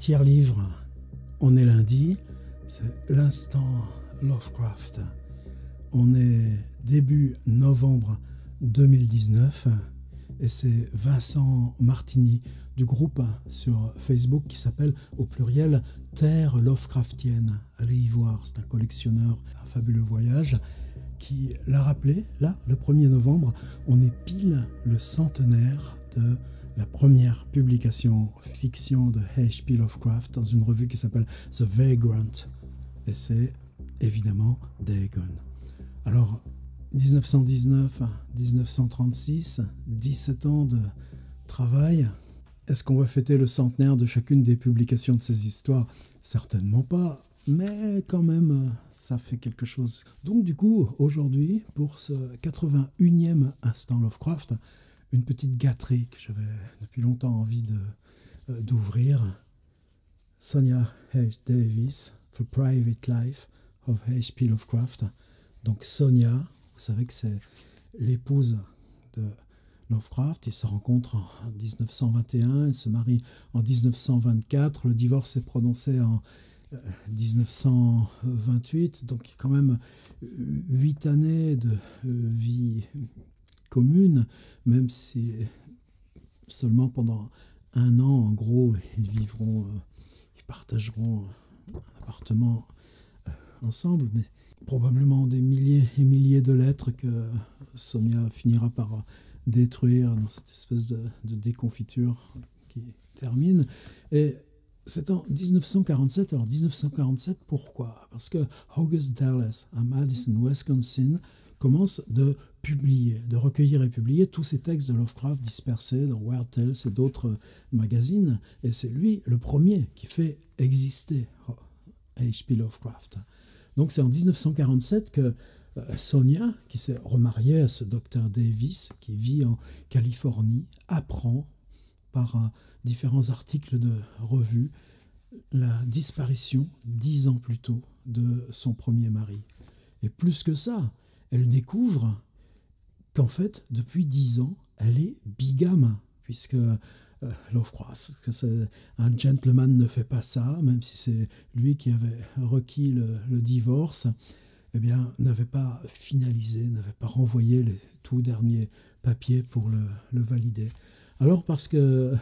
Tiers livre, on est lundi, c'est l'instant Lovecraft. On est début novembre 2019 et c'est Vincent Martini du groupe sur Facebook qui s'appelle au pluriel Terre Lovecraftienne. Allez y voir, c'est un collectionneur, un fabuleux voyage qui l'a rappelé, là, le 1er novembre, on est pile le centenaire de la première publication fiction de H.P. Lovecraft dans une revue qui s'appelle The Vagrant. Et c'est évidemment Dagon. Alors, 1919-1936, 17 ans de travail. Est-ce qu'on va fêter le centenaire de chacune des publications de ces histoires? Certainement pas, mais quand même, ça fait quelque chose. Donc du coup, aujourd'hui, pour ce 81e instant Lovecraft, une petite gâterie que j'avais depuis longtemps envie d'ouvrir. Sonia H. Davis, The Private Life of H.P. Lovecraft. Donc Sonia, vous savez que c'est l'épouse de Lovecraft. Ils se rencontrent en 1921, ils se marient en 1924. Le divorce est prononcé en 1928. Donc il y a quand même 8 années de vie commune, même si seulement pendant 1 an, en gros, ils partageront un appartement ensemble, mais probablement des milliers et milliers de lettres que Sonia finira par détruire dans cette espèce de déconfiture qui termine. Et c'est en 1947. Alors 1947, pourquoi? Parce que August Derleth, à Madison, Wisconsin, commence de publier, de recueillir et publier tous ces textes de Lovecraft dispersés dans Weird Tales et d'autres magazines. Et c'est lui le premier qui fait exister H.P. Lovecraft. Donc c'est en 1947 que Sonia, qui s'est remariée à ce docteur Davis, qui vit en Californie, apprend par différents articles de revue la disparition 10 ans plus tôt de son premier mari. Et plus que ça, elle découvre qu'en fait, depuis 10 ans, elle est bigame, puisque Lovecraft, un gentleman ne fait pas ça, même si c'est lui qui avait requis le divorce, eh bien, n'avait pas finalisé, n'avait pas renvoyé les tout derniers papiers pour le valider. Alors, parce que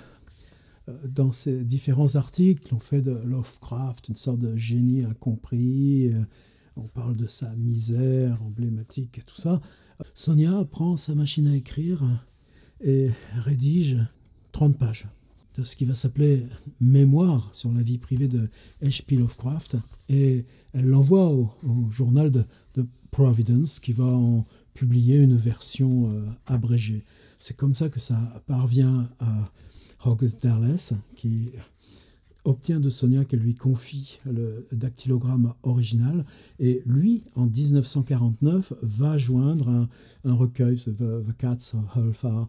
dans ces différents articles, on fait de Lovecraft une sorte de génie incompris, on parle de sa misère emblématique et tout ça. Sonia prend sa machine à écrire et rédige 30 pages de ce qui va s'appeler Mémoire sur la vie privée de H.P. Lovecraft, et elle l'envoie au journal de Providence qui va en publier une version abrégée. C'est comme ça que ça parvient à August Derleth, qui obtient de Sonia qu'elle lui confie le dactylogramme original, et lui, en 1949, va joindre un recueil, The Cats of Hellfire,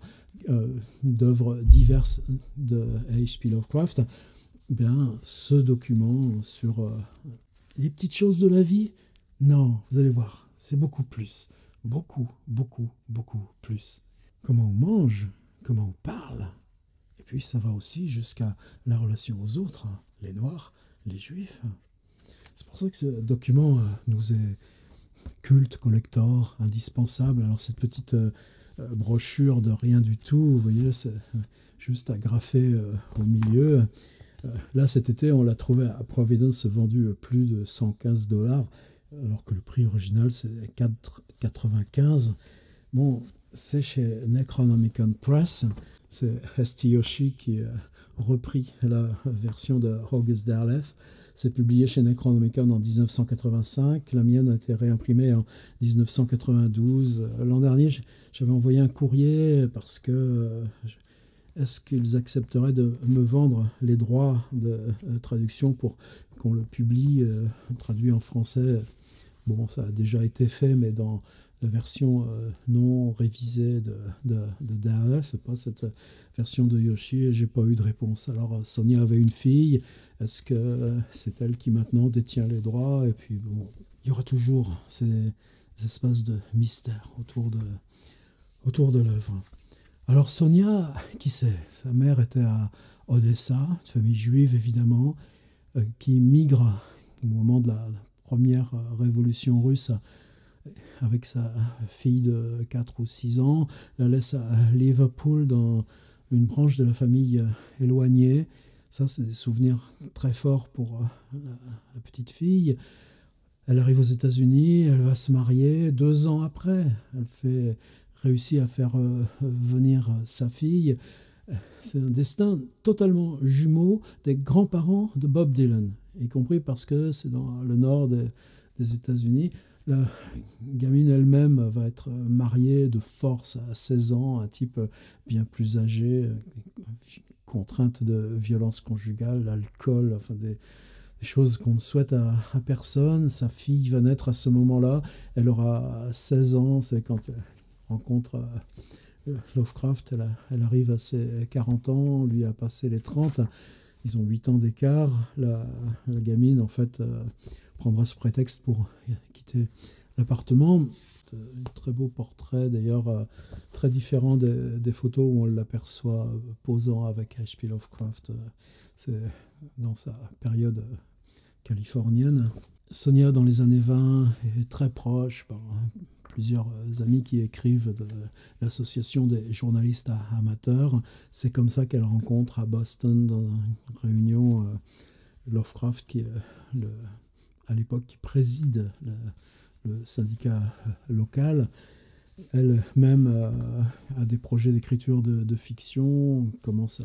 d'œuvres diverses de H.P. Lovecraft. Bien, ce document sur les petites choses de la vie, non, vous allez voir, c'est beaucoup plus, beaucoup, beaucoup, beaucoup plus. Comment on mange, comment on parle. Et puis ça va aussi jusqu'à la relation aux autres, les Noirs, les Juifs. C'est pour ça que ce document nous est culte, collector, indispensable. Alors cette petite brochure de rien du tout, vous voyez, c'est juste agrafé au milieu. Là, cet été, on l'a trouvé à Providence vendu plus de $115, alors que le prix original, c'est $4,95. Bon, c'est chez Necronomicon Press. C'est Hesti Yoshi qui a repris la version de August Derleth. C'est publié chez Necronomicon en 1985. La mienne a été réimprimée en 1992. L'an dernier, j'avais envoyé un courrier parce que est-ce qu'ils accepteraient de me vendre les droits de traduction pour qu'on le publie, traduit en français. Bon, ça a déjà été fait, mais dans la version non révisée de Derleth, c'est pas cette version de Yoshi, et j'ai pas eu de réponse. Alors Sonia avait une fille, est-ce que c'est elle qui maintenant détient les droits? Et puis bon, il y aura toujours ces espaces de mystère autour de l'œuvre. Alors Sonia, qui sait, sa mère était à Odessa, une famille juive évidemment, qui migre au moment de la première révolution russe avec sa fille de 4 ou 6 ans, la laisse à Liverpool dans une branche de la famille éloignée. Ça, c'est des souvenirs très forts pour la petite fille. Elle arrive aux États-Unis, elle va se marier. 2 ans après, elle réussit à faire venir sa fille. C'est un destin totalement jumeau des grands-parents de Bob Dylan, y compris parce que c'est dans le nord des États-Unis. La gamine elle-même va être mariée de force à 16 ans, un type bien plus âgé, contrainte de violence conjugale, l'alcool, enfin des choses qu'on ne souhaite à personne. Sa fille va naître à ce moment-là, elle aura 16 ans, c'est quand elle rencontre Lovecraft, elle arrive à ses 40 ans, lui a passé les 30, ils ont 8 ans d'écart. La gamine, en fait, prendra ce prétexte pour quitter l'appartement. Un très beau portrait, d'ailleurs, très différent des photos où on l'aperçoit posant avec H.P. Lovecraft. C'est dans sa période californienne. Sonia, dans les années 20, est très proche par plusieurs amis qui écrivent de l'association des journalistes amateurs. C'est comme ça qu'elle rencontre à Boston, dans une réunion, Lovecraft, qui est à l'époque qui préside le syndicat local. Elle-même a des projets d'écriture de fiction, commence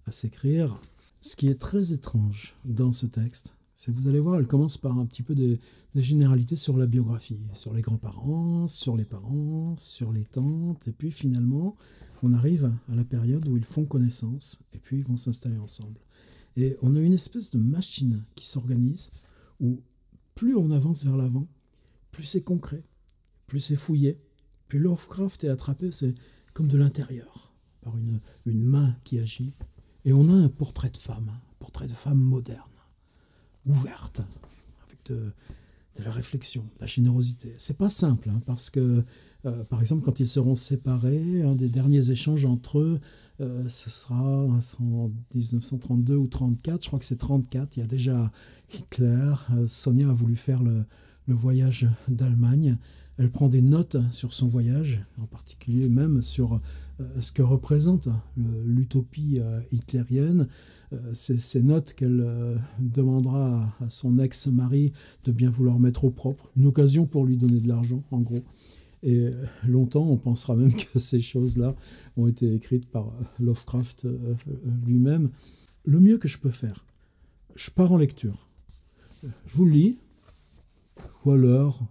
à s'écrire. Ce qui est très étrange dans ce texte, c'est que vous allez voir, elle commence par un petit peu des généralités sur la biographie, sur les grands-parents, sur les parents, sur les tantes, et puis finalement, on arrive à la période où ils font connaissance, et puis ils vont s'installer ensemble. Et on a une espèce de machine qui s'organise, où plus on avance vers l'avant, plus c'est concret, plus c'est fouillé, plus Lovecraft est attrapé, c'est comme de l'intérieur, par une main qui agit. Et on a un portrait de femme moderne, ouverte, avec de la réflexion, de la générosité. C'est pas simple, parce que, par exemple, quand ils seront séparés, un des derniers échanges entre eux, ce sera en 1932 ou 1934, je crois que c'est 1934, il y a déjà Hitler. Sonia a voulu faire le voyage d'Allemagne. Elle prend des notes sur son voyage, en particulier même sur ce que représente l'utopie hitlérienne. Ces notes qu'elle demandera à son ex-mari de bien vouloir mettre au propre. Une occasion pour lui donner de l'argent, en gros. Et longtemps, on pensera même que ces choses-là ont été écrites par Lovecraft lui-même. Le mieux que je peux faire, je pars en lecture. Je vous le lis, je vois l'heure,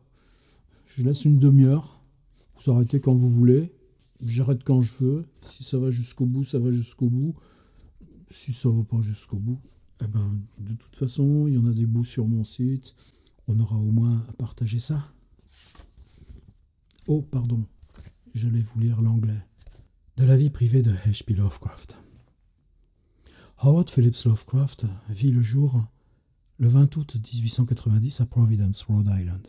je laisse une demi-heure, vous arrêtez quand vous voulez, j'arrête quand je veux. Si ça va jusqu'au bout, ça va jusqu'au bout. Si ça ne va pas jusqu'au bout, eh ben, de toute façon, il y en a des bouts sur mon site. On aura au moins à partager ça. Oh, pardon, j'allais vous lire l'anglais. De la vie privée de H.P. Lovecraft. Howard Phillips Lovecraft vit le jour le 20 août 1890 à Providence, Rhode Island.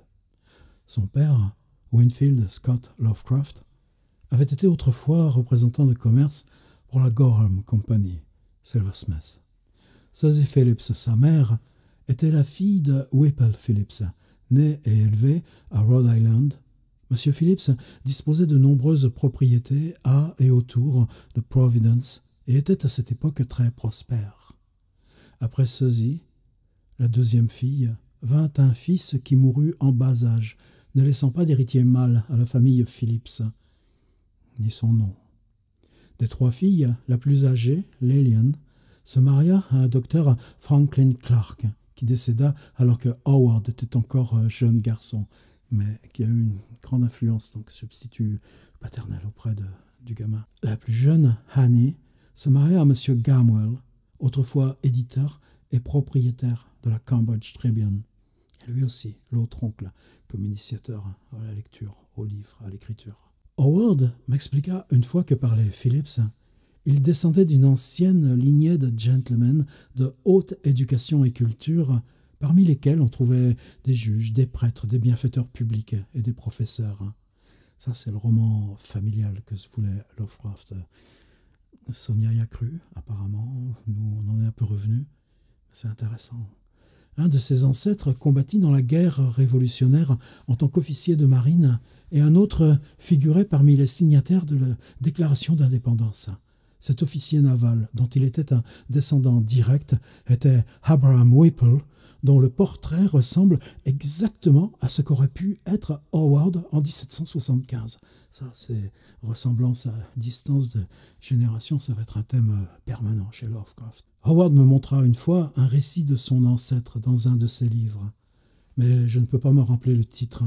Son père, Winfield Scott Lovecraft, avait été autrefois représentant de commerce pour la Gorham Company, Silversmith. Suzy Phillips, sa mère, était la fille de Whipple Phillips, né et élevé à Rhode Island. M. Phillips disposait de nombreuses propriétés à et autour de Providence et était à cette époque très prospère. Après Suzy, la deuxième fille, vint un fils qui mourut en bas âge, ne laissant pas d'héritier mâle à la famille Phillips, ni son nom. Des 3 filles, la plus âgée, Lillian, se maria à un docteur Franklin Clark, qui décéda alors que Howard était encore jeune garçon, mais qui a eu une grande influence, donc substitut paternel auprès du gamin. La plus jeune, Annie, se maria à M. Gamwell, autrefois éditeur et propriétaire de la Cambridge Tribune. Et lui aussi, l'autre oncle, comme initiateur à la lecture, au livre, à l'écriture. Howard m'expliqua une fois que par les Phillips, il descendait d'une ancienne lignée de gentlemen de haute éducation et culture, parmi lesquels on trouvait des juges, des prêtres, des bienfaiteurs publics et des professeurs. Ça, c'est le roman familial que se voulait Lovecraft. Sonia y a cru, apparemment. Nous, on en est un peu revenus. C'est intéressant. Un de ses ancêtres combattit dans la guerre révolutionnaire en tant qu'officier de marine et un autre figurait parmi les signataires de la déclaration d'indépendance. Cet officier naval, dont il était un descendant direct, était Abraham Whipple, dont le portrait ressemble exactement à ce qu'aurait pu être Howard en 1775. Ça, c'est ressemblance à distance de génération, ça va être un thème permanent chez Lovecraft. Howard me montra une fois un récit de son ancêtre dans un de ses livres, mais je ne peux pas me rappeler le titre.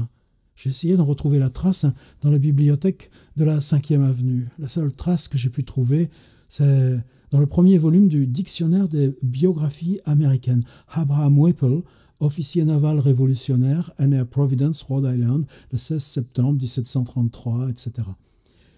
J'ai essayé d'en retrouver la trace dans la bibliothèque de la 5e avenue. La seule trace que j'ai pu trouver, c'est dans le premier volume du Dictionnaire des biographies américaines. Abraham Whipple, officier naval révolutionnaire, est né à Providence, Rhode Island, le 16 septembre 1733, etc.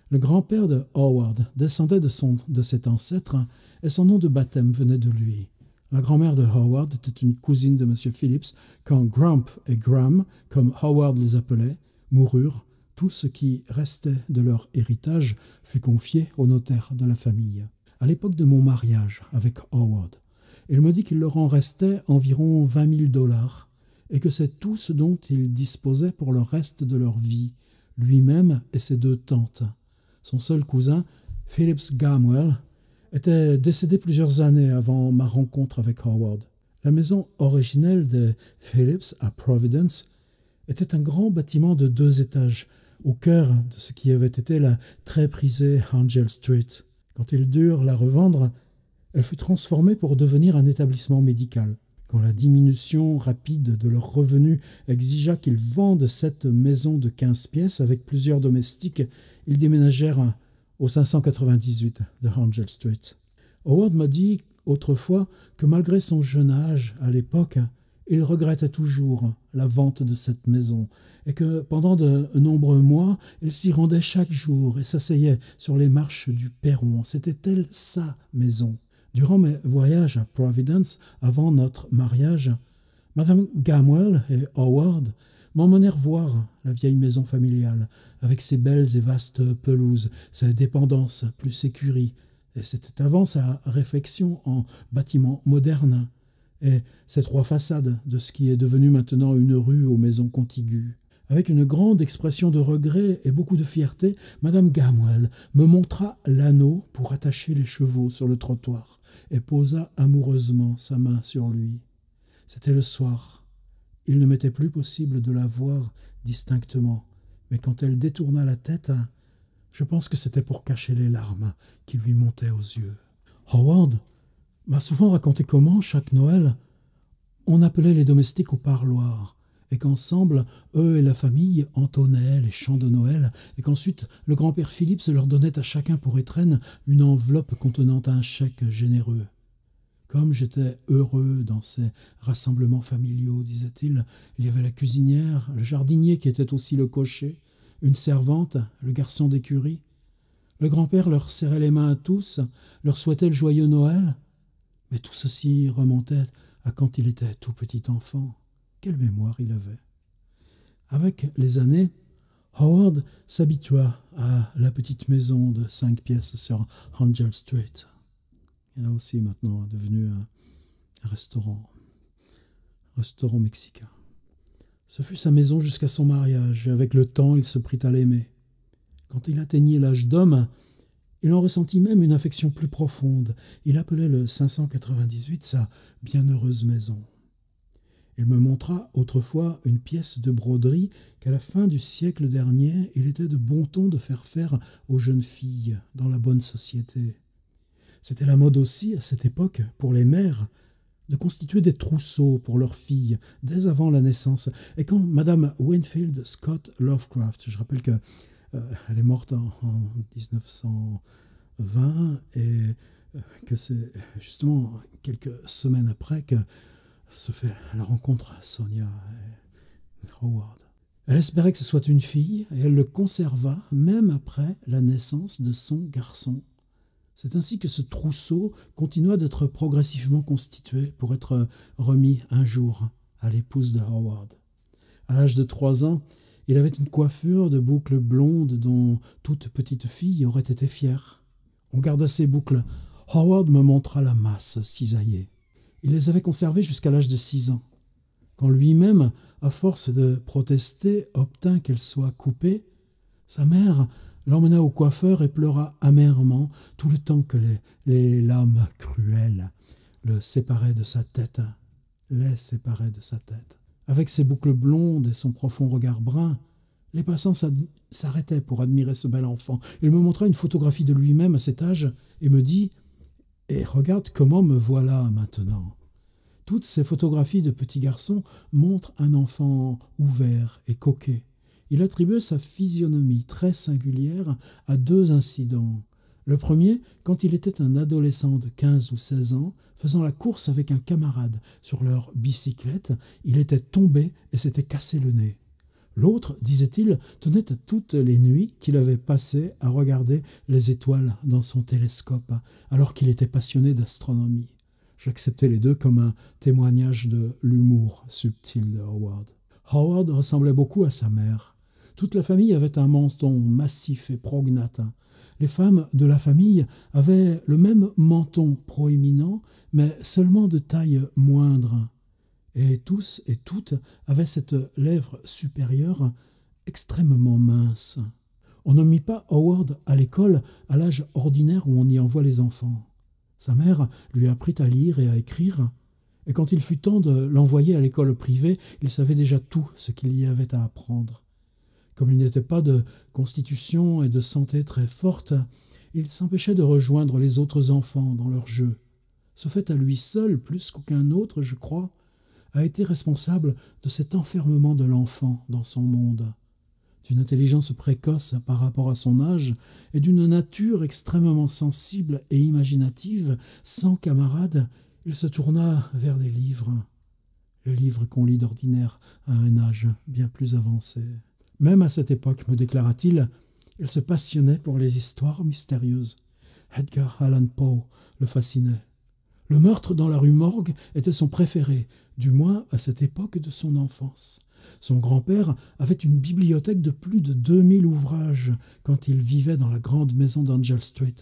Le grand-père de Howard descendait de cet ancêtre et son nom de baptême venait de lui. La grand-mère de Howard était une cousine de M. Phillips. Quand Grump et Graham, comme Howard les appelait, moururent, tout ce qui restait de leur héritage fut confié au notaire de la famille. À l'époque de mon mariage avec Howard, il me dit qu'il leur en restait environ 20 000 $ et que c'est tout ce dont ils disposaient pour le reste de leur vie, lui-même et ses 2 tantes. Son seul cousin, Phillips Gamwell, était décédé plusieurs années avant ma rencontre avec Howard. La maison originelle des Phillips à Providence était un grand bâtiment de 2 étages, au cœur de ce qui avait été la très prisée Angel Street. Quand ils durent la revendre, elle fut transformée pour devenir un établissement médical. Quand la diminution rapide de leurs revenus exigea qu'ils vendent cette maison de 15 pièces avec plusieurs domestiques, ils déménagèrent au 598 de Angel Street. Howard m'a dit autrefois que malgré son jeune âge à l'époque, il regrettait toujours la vente de cette maison et que pendant de nombreux mois, il s'y rendait chaque jour et s'asseyait sur les marches du perron. C'était-elle sa maison? Durant mes voyages à Providence, avant notre mariage, Madame Gamwell et Howard m'emmenèrent voir la vieille maison familiale, avec ses belles et vastes pelouses, ses dépendances plus écuries, et c'était avant sa réfection en bâtiment moderne, et ses 3 façades de ce qui est devenu maintenant une rue aux maisons contiguës. Avec une grande expression de regret et beaucoup de fierté, Madame Gamwell me montra l'anneau pour attacher les chevaux sur le trottoir et posa amoureusement sa main sur lui. C'était le soir. Il ne m'était plus possible de la voir distinctement, mais quand elle détourna la tête, je pense que c'était pour cacher les larmes qui lui montaient aux yeux. Howard m'a souvent raconté comment, chaque Noël, on appelait les domestiques au parloir, et qu'ensemble, eux et la famille entonnaient les chants de Noël, et qu'ensuite le grand-père Philippe leur donnait à chacun pour étrenne une enveloppe contenant un chèque généreux. Comme j'étais heureux dans ces rassemblements familiaux, disait-il, il y avait la cuisinière, le jardinier qui était aussi le cocher, une servante, le garçon d'écurie. Le grand-père leur serrait les mains à tous, leur souhaitait le joyeux Noël, mais tout ceci remontait à quand il était tout petit enfant. Quelle mémoire il avait. Avec les années, Howard s'habitua à la petite maison de 5 pièces sur Angel Street. Il est aussi maintenant devenu un restaurant mexicain. Ce fut sa maison jusqu'à son mariage, et avec le temps, il se prit à l'aimer. Quand il atteignit l'âge d'homme, il en ressentit même une affection plus profonde. Il appelait le 598 sa bienheureuse maison. Il me montra autrefois une pièce de broderie qu'à la fin du siècle dernier, il était de bon ton de faire aux jeunes filles dans la bonne société. C'était la mode aussi, à cette époque, pour les mères, de constituer des trousseaux pour leurs filles, dès avant la naissance. Et quand Madame Winfield Scott Lovecraft, je rappelle que elle est morte en 1920, et que c'est justement quelques semaines après que se fait la rencontre Sonia et Howard. Elle espérait que ce soit une fille, et elle le conserva même après la naissance de son garçon. C'est ainsi que ce trousseau continua d'être progressivement constitué pour être remis un jour à l'épouse de Howard. À l'âge de 3 ans, il avait une coiffure de boucles blondes dont toute petite fille aurait été fière. On garda ces boucles. Howard me montra la masse cisaillée. Il les avait conservées jusqu'à l'âge de 6 ans. Quand lui-même, à force de protester, obtint qu'elles soient coupées, sa mère l'emmena au coiffeur et pleura amèrement tout le temps que les lames cruelles le séparaient de sa tête, les séparaient de sa tête. Avec ses boucles blondes et son profond regard brun, les passants s'arrêtaient pour admirer ce bel enfant. Il me montra une photographie de lui-même à cet âge et me dit « Et regarde comment me voilà maintenant ». Toutes ces photographies de petits garçons montrent un enfant ouvert et coquet. Il attribue sa physionomie très singulière à 2 incidents. Le premier, quand il était un adolescent de 15 ou 16 ans, faisant la course avec un camarade sur leur bicyclette, il était tombé et s'était cassé le nez. L'autre, disait-il, tenait à toutes les nuits qu'il avait passées à regarder les étoiles dans son télescope, alors qu'il était passionné d'astronomie. J'acceptais les deux comme un témoignage de l'humour subtil de Howard. Howard ressemblait beaucoup à sa mère. Toute la famille avait un menton massif et prognate. Les femmes de la famille avaient le même menton proéminent, mais seulement de taille moindre. Et tous et toutes avaient cette lèvre supérieure extrêmement mince. On ne mit pas Howard à l'école à l'âge ordinaire où on y envoie les enfants. Sa mère lui apprit à lire et à écrire, et quand il fut temps de l'envoyer à l'école privée, il savait déjà tout ce qu'il y avait à apprendre. Comme il n'était pas de constitution et de santé très forte, il s'empêchait de rejoindre les autres enfants dans leurs jeux. Ce fait à lui seul, plus qu'aucun autre, je crois, a été responsable de cet enfermement de l'enfant dans son monde. D'une intelligence précoce par rapport à son âge et d'une nature extrêmement sensible et imaginative, sans camarades, il se tourna vers des livres, les livres qu'on lit d'ordinaire à un âge bien plus avancé. Même à cette époque, me déclara-t-il, il se passionnait pour les histoires mystérieuses. Edgar Allan Poe le fascinait. Le meurtre dans la rue Morgue était son préféré, du moins à cette époque de son enfance. Son grand-père avait une bibliothèque de plus de 2000 ouvrages quand il vivait dans la grande maison d'Angel Street.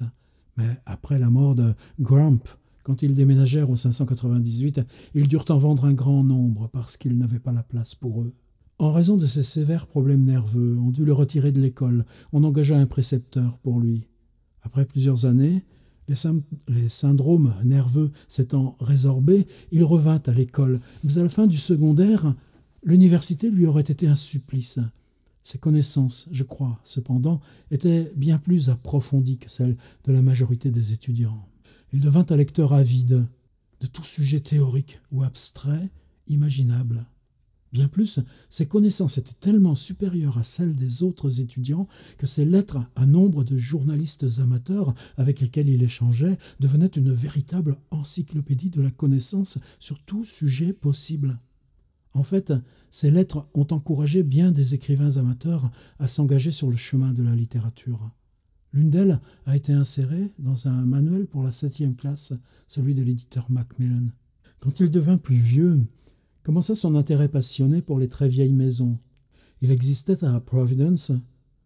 Mais après la mort de Grump, quand ils déménagèrent au 598, ils durent en vendre un grand nombre parce qu'ils n'avaient pas la place pour eux. En raison de ses sévères problèmes nerveux, on dut le retirer de l'école. On engagea un précepteur pour lui. Après plusieurs années, les syndromes nerveux s'étant résorbés, il revint à l'école. Mais à la fin du secondaire, l'université lui aurait été un supplice. Ses connaissances, je crois, cependant, étaient bien plus approfondies que celles de la majorité des étudiants. Il devint un lecteur avide de tout sujet théorique ou abstrait imaginable. Bien plus, ses connaissances étaient tellement supérieures à celles des autres étudiants que ses lettres à nombre de journalistes amateurs avec lesquels il échangeait devenaient une véritable encyclopédie de la connaissance sur tout sujet possible. En fait, ces lettres ont encouragé bien des écrivains amateurs à s'engager sur le chemin de la littérature. L'une d'elles a été insérée dans un manuel pour la 7e classe, celui de l'éditeur Macmillan. Quand il devint plus vieux, commença son intérêt passionné pour les très vieilles maisons. Il existait à Providence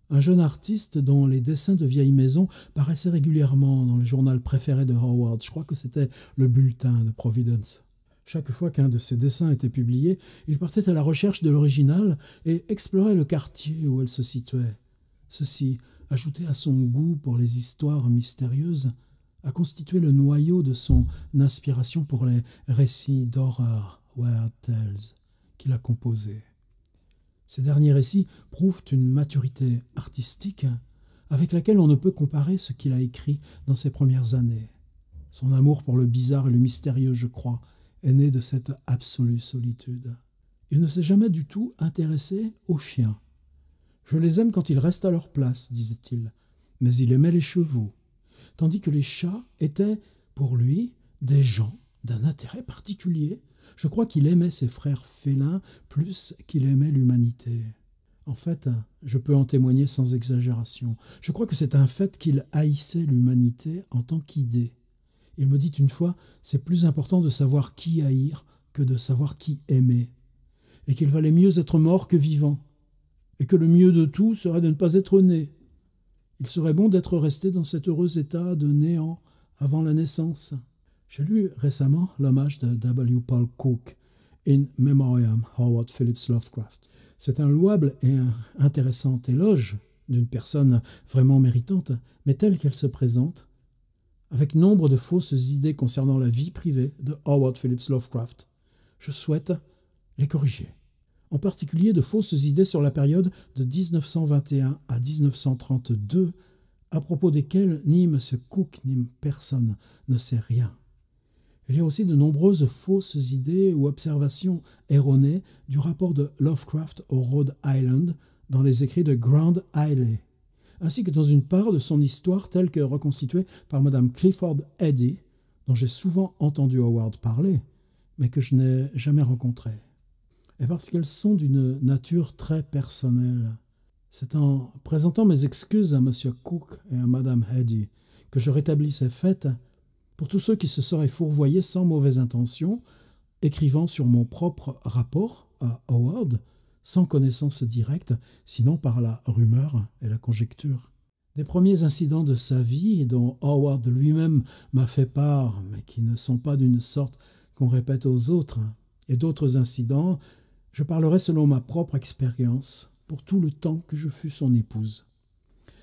un jeune artiste dont les dessins de vieilles maisons paraissaient régulièrement dans le journal préféré de Howard. Je crois que c'était le Bulletin de Providence. Chaque fois qu'un de ses dessins était publié, il partait à la recherche de l'original et explorait le quartier où elle se situait. Ceci, ajouté à son goût pour les histoires mystérieuses, a constitué le noyau de son inspiration pour les récits d'horreur Weird Tales qu'il a composés. Ces derniers récits prouvent une maturité artistique avec laquelle on ne peut comparer ce qu'il a écrit dans ses premières années. Son amour pour le bizarre et le mystérieux, je crois, est né de cette absolue solitude. Il ne s'est jamais du tout intéressé aux chiens. « Je les aime quand ils restent à leur place, disait-il, mais il aimait les chevaux, tandis que les chats étaient, pour lui, des gens d'un intérêt particulier. Je crois qu'il aimait ses frères félins plus qu'il aimait l'humanité. En fait, je peux en témoigner sans exagération. Je crois que c'est un fait qu'il haïssait l'humanité en tant qu'idée. Il me dit une fois, c'est plus important de savoir qui haïr que de savoir qui aimer, et qu'il valait mieux être mort que vivant, et que le mieux de tout serait de ne pas être né. Il serait bon d'être resté dans cet heureux état de néant avant la naissance. J'ai lu récemment l'hommage de W. Paul Cook, In Memoriam Howard Phillips Lovecraft. C'est un louable et un intéressant éloge d'une personne vraiment méritante, mais telle qu'elle se présente, avec nombre de fausses idées concernant la vie privée de Howard Phillips Lovecraft. Je souhaite les corriger. En particulier de fausses idées sur la période de 1921 à 1932, à propos desquelles ni M. Cook ni personne ne sait rien. Il y a aussi de nombreuses fausses idées ou observations erronées du rapport de Lovecraft au Rhode Island dans les écrits de Grand Islet, ainsi que dans une part de son histoire telle que reconstituée par Mme Clifford Eddy, dont j'ai souvent entendu Howard parler, mais que je n'ai jamais rencontrée. Et parce qu'elles sont d'une nature très personnelle. C'est en présentant mes excuses à M. Cook et à Mme Eddy que je rétablis ces faits pour tous ceux qui se seraient fourvoyés sans mauvaise intention, écrivant sur mon propre rapport à Howard, sans connaissance directe, sinon par la rumeur et la conjecture. Des premiers incidents de sa vie, dont Howard lui-même m'a fait part, mais qui ne sont pas d'une sorte qu'on répète aux autres, et d'autres incidents, je parlerai selon ma propre expérience, pour tout le temps que je fus son épouse.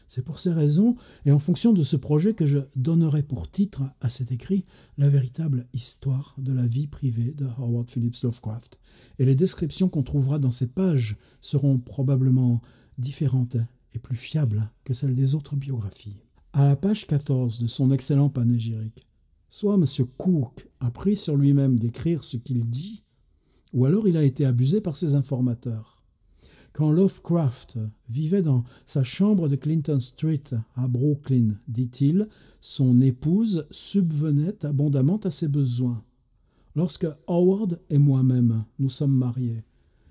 C'est pour ces raisons, et en fonction de ce projet, que je donnerai pour titre à cet écrit la véritable histoire de la vie privée de Howard Phillips Lovecraft. Et les descriptions qu'on trouvera dans ces pages seront probablement différentes et plus fiables que celles des autres biographies. À la page 14 de son excellent panégyrique, soit M. Cook a pris sur lui-même d'écrire ce qu'il dit, ou alors il a été abusé par ses informateurs. Quand Lovecraft vivait dans sa chambre de Clinton Street à Brooklyn, dit-il, son épouse subvenait abondamment à ses besoins. Lorsque Howard et moi-même nous sommes mariés,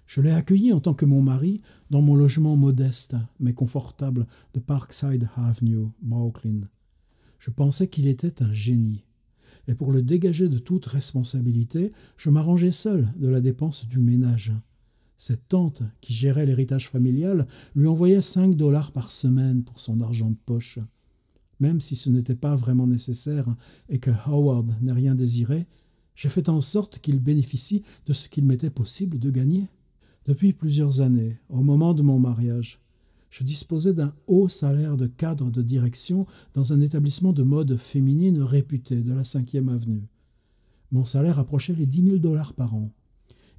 je l'ai accueilli en tant que mon mari dans mon logement modeste mais confortable de Parkside Avenue, Brooklyn. Je pensais qu'il était un génie. Et pour le dégager de toute responsabilité, je m'arrangeais seul de la dépense du ménage. Cette tante, qui gérait l'héritage familial, lui envoyait 5 $ par semaine pour son argent de poche. Même si ce n'était pas vraiment nécessaire et que Howard n'ait rien désiré, j'ai fait en sorte qu'il bénéficie de ce qu'il m'était possible de gagner. Depuis plusieurs années, au moment de mon mariage, je disposais d'un haut salaire de cadre de direction dans un établissement de mode féminine réputé de la 5e avenue. Mon salaire approchait les 10 000 $ par an.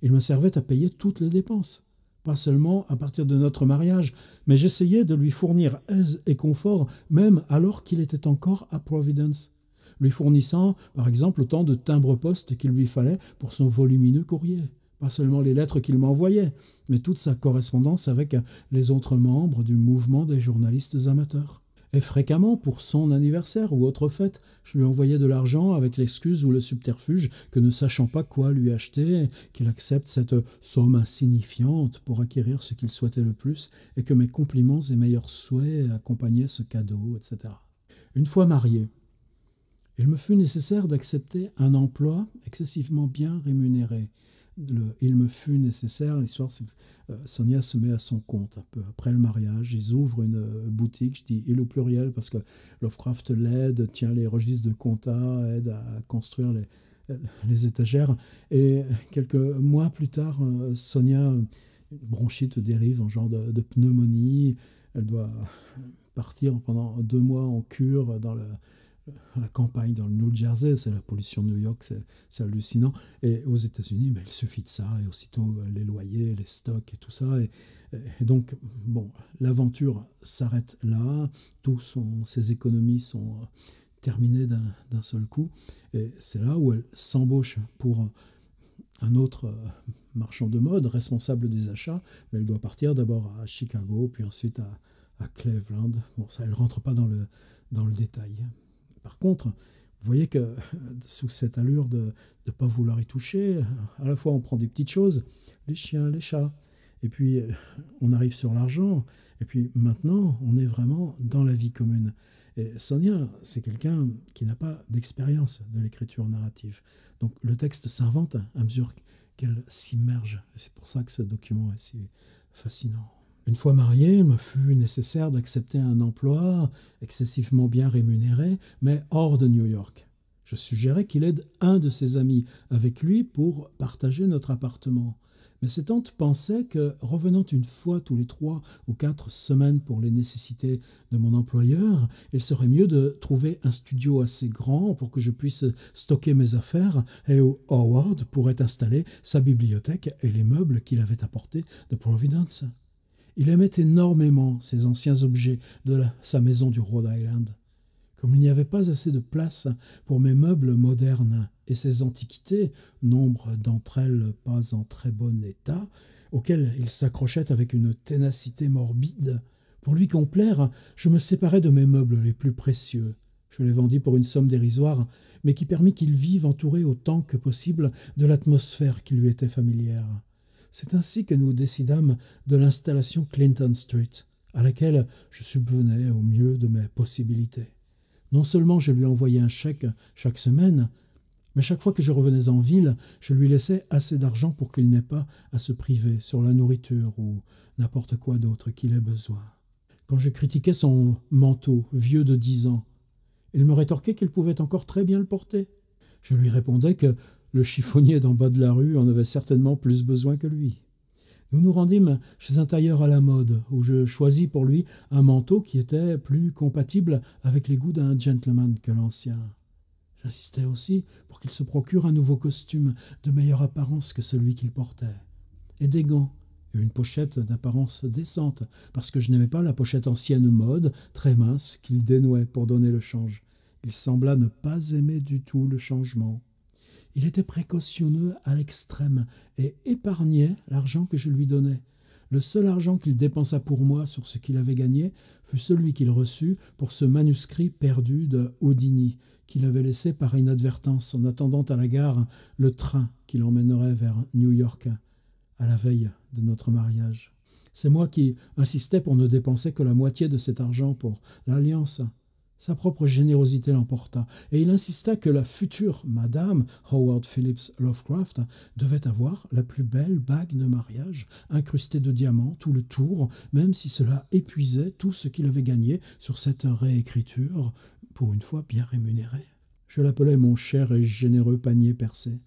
Il me servait à payer toutes les dépenses, pas seulement à partir de notre mariage, mais j'essayais de lui fournir aise et confort même alors qu'il était encore à Providence, lui fournissant par exemple autant de timbres-poste qu'il lui fallait pour son volumineux courrier. Pas seulement les lettres qu'il m'envoyait, mais toute sa correspondance avec les autres membres du mouvement des journalistes amateurs. Et fréquemment, pour son anniversaire ou autre fête, je lui envoyais de l'argent avec l'excuse ou le subterfuge que, ne sachant pas quoi lui acheter, qu'il accepte cette somme insignifiante pour acquérir ce qu'il souhaitait le plus et que mes compliments et meilleurs souhaits accompagnaient ce cadeau, etc. Une fois marié, il me fut nécessaire d'accepter un emploi excessivement bien rémunéré. Il me fut nécessaire, l'histoire, Sonia se met à son compte un peu après le mariage, ils ouvrent une boutique, je dis il au pluriel parce que Lovecraft l'aide, tient les registres de compta, aide à construire les étagères, et quelques mois plus tard, Sonia, une bronchite dérive en genre de pneumonie, elle doit partir pendant 2 mois en cure dans la campagne dans le New Jersey, c'est la pollution de New York, c'est hallucinant. Et aux États-Unis, il suffit de ça, et aussitôt les loyers, les stocks et tout ça. Et donc, bon, l'aventure s'arrête là, ses économies sont terminées d'un seul coup. Et c'est là où elle s'embauche pour un autre marchand de mode, responsable des achats, mais elle doit partir d'abord à Chicago, puis ensuite à Cleveland. Bon, ça, elle ne rentre pas dans le détail. Par contre, vous voyez que sous cette allure de ne pas vouloir y toucher, à la fois on prend des petites choses, les chiens, les chats, et puis on arrive sur l'argent, et puis maintenant on est vraiment dans la vie commune. Et Sonia, c'est quelqu'un qui n'a pas d'expérience de l'écriture narrative. Donc le texte s'invente à mesure qu'elle s'immerge. Et c'est pour ça que ce document est si fascinant. Une fois marié, il me fut nécessaire d'accepter un emploi excessivement bien rémunéré, mais hors de New York. Je suggérais qu'il aide un de ses amis avec lui pour partager notre appartement. Mais ses tantes pensaient que, revenant une fois tous les 3 ou 4 semaines pour les nécessités de mon employeur, il serait mieux de trouver un studio assez grand pour que je puisse stocker mes affaires et où Howard pourrait installer sa bibliothèque et les meubles qu'il avait apportés de Providence. Il aimait énormément ces anciens objets de sa maison du Rhode Island. Comme il n'y avait pas assez de place pour mes meubles modernes et ces antiquités, nombre d'entre elles pas en très bon état, auxquelles il s'accrochait avec une ténacité morbide, pour lui complaire, je me séparai de mes meubles les plus précieux. Je les vendis pour une somme dérisoire, mais qui permit qu'il vive entouré autant que possible de l'atmosphère qui lui était familière. C'est ainsi que nous décidâmes de l'installation Clinton Street, à laquelle je subvenais au mieux de mes possibilités. Non seulement je lui envoyais un chèque chaque semaine, mais chaque fois que je revenais en ville, je lui laissais assez d'argent pour qu'il n'ait pas à se priver sur la nourriture ou n'importe quoi d'autre qu'il ait besoin. Quand je critiquais son manteau, vieux de 10 ans, il me rétorquait qu'il pouvait encore très bien le porter. Je lui répondais que le chiffonnier d'en bas de la rue en avait certainement plus besoin que lui. Nous nous rendîmes chez un tailleur à la mode, où je choisis pour lui un manteau qui était plus compatible avec les goûts d'un gentleman que l'ancien. J'insistais aussi pour qu'il se procure un nouveau costume de meilleure apparence que celui qu'il portait, et des gants, et une pochette d'apparence décente, parce que je n'aimais pas la pochette ancienne mode, très mince, qu'il dénouait pour donner le change. Il sembla ne pas aimer du tout le changement. Il était précautionneux à l'extrême et épargnait l'argent que je lui donnais. Le seul argent qu'il dépensa pour moi sur ce qu'il avait gagné fut celui qu'il reçut pour ce manuscrit perdu de Houdini, qu'il avait laissé par inadvertance en attendant à la gare le train qui l'emmènerait vers New York à la veille de notre mariage. C'est moi qui insistais pour ne dépenser que la moitié de cet argent pour l'alliance. Sa propre générosité l'emporta, et il insista que la future Madame Howard Phillips Lovecraft devait avoir la plus belle bague de mariage, incrustée de diamants tout le tour, même si cela épuisait tout ce qu'il avait gagné sur cette réécriture, pour une fois bien rémunérée. Je l'appelais mon cher et généreux panier percé.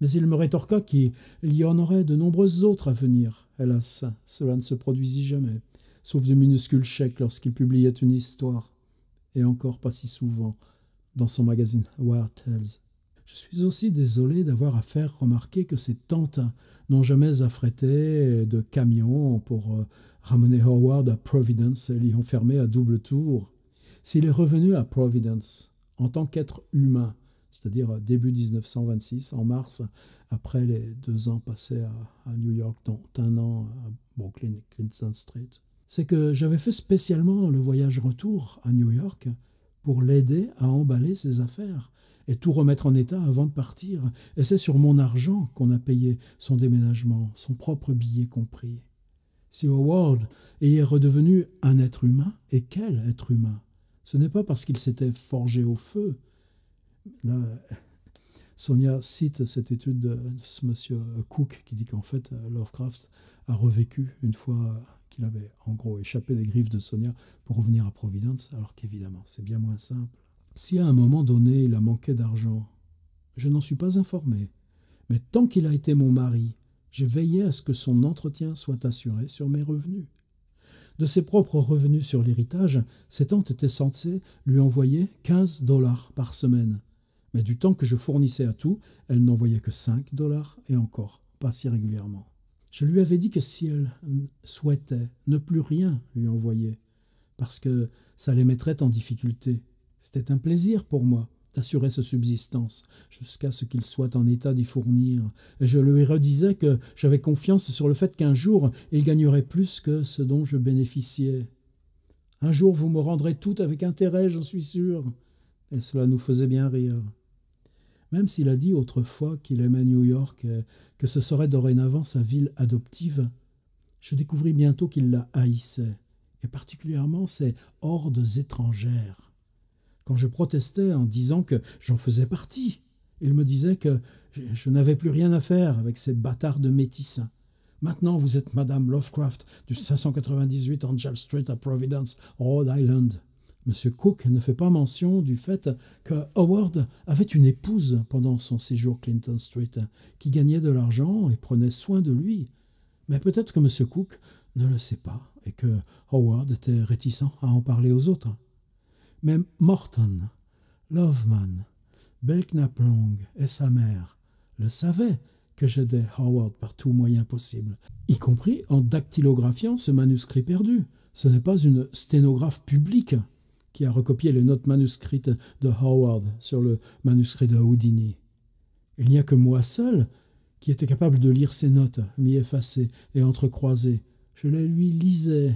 Mais il me rétorqua qu'il y en aurait de nombreuses autres à venir. Hélas, cela ne se produisit jamais, sauf de minuscules chèques lorsqu'il publiait une histoire, et encore pas si souvent, dans son magazine Weird Tales. Je suis aussi désolé d'avoir à faire remarquer que ses tantes n'ont jamais affrété de camion pour ramener Howard à Providence et l'y enfermer à double tour. S'il est revenu à Providence en tant qu'être humain, c'est-à-dire début 1926, en mars, après les 2 ans passés à New York, dont 1 an à Brooklyn et Clinton Street, c'est que j'avais fait spécialement le voyage retour à New York pour l'aider à emballer ses affaires et tout remettre en état avant de partir. Et c'est sur mon argent qu'on a payé son déménagement, son propre billet compris. Si Howard est redevenu un être humain, et quel être humain? Ce n'est pas parce qu'il s'était forgé au feu. Là, Sonia cite cette étude de ce monsieur Cook qui dit qu'en fait Lovecraft a revécu une fois qu'il avait en gros échappé des griffes de Sonia pour revenir à Providence, alors qu'évidemment c'est bien moins simple. Si à un moment donné il a manqué d'argent, je n'en suis pas informé, mais tant qu'il a été mon mari, j'ai veillé à ce que son entretien soit assuré sur mes revenus. De ses propres revenus sur l'héritage, ses tantes étaient censées lui envoyer 15$ par semaine. Mais du temps que je fournissais à tout, elle n'envoyait que 5$ et encore, pas si régulièrement. Je lui avais dit que si elle souhaitait ne plus rien lui envoyer, parce que ça les mettrait en difficulté, c'était un plaisir pour moi d'assurer sa subsistance jusqu'à ce qu'il soit en état d'y fournir. Et je lui redisais que j'avais confiance sur le fait qu'un jour, il gagnerait plus que ce dont je bénéficiais. « Un jour, vous me rendrez tout avec intérêt, j'en suis sûr. » Et cela nous faisait bien rire. Même s'il a dit autrefois qu'il aimait New York et que ce serait dorénavant sa ville adoptive, je découvris bientôt qu'il la haïssait, et particulièrement ses hordes étrangères. Quand je protestais en disant que j'en faisais partie, il me disait que je n'avais plus rien à faire avec ces bâtards de métissins. Maintenant, vous êtes Madame Lovecraft du 598 Angel Street à Providence, Rhode Island. M. Cook ne fait pas mention du fait que Howard avait une épouse pendant son séjour Clinton Street, qui gagnait de l'argent et prenait soin de lui. Mais peut-être que M. Cook ne le sait pas et que Howard était réticent à en parler aux autres. Mais Morton, Loveman, Belknap Long et sa mère le savaient que j'aidais Howard par tout moyen possible, y compris en dactylographiant ce manuscrit perdu. Ce n'est pas une sténographe publique qui a recopié les notes manuscrites de Howard sur le manuscrit de Houdini. Il n'y a que moi seul qui était capable de lire ces notes, mi-effacées et entrecroisées. Je les lui lisais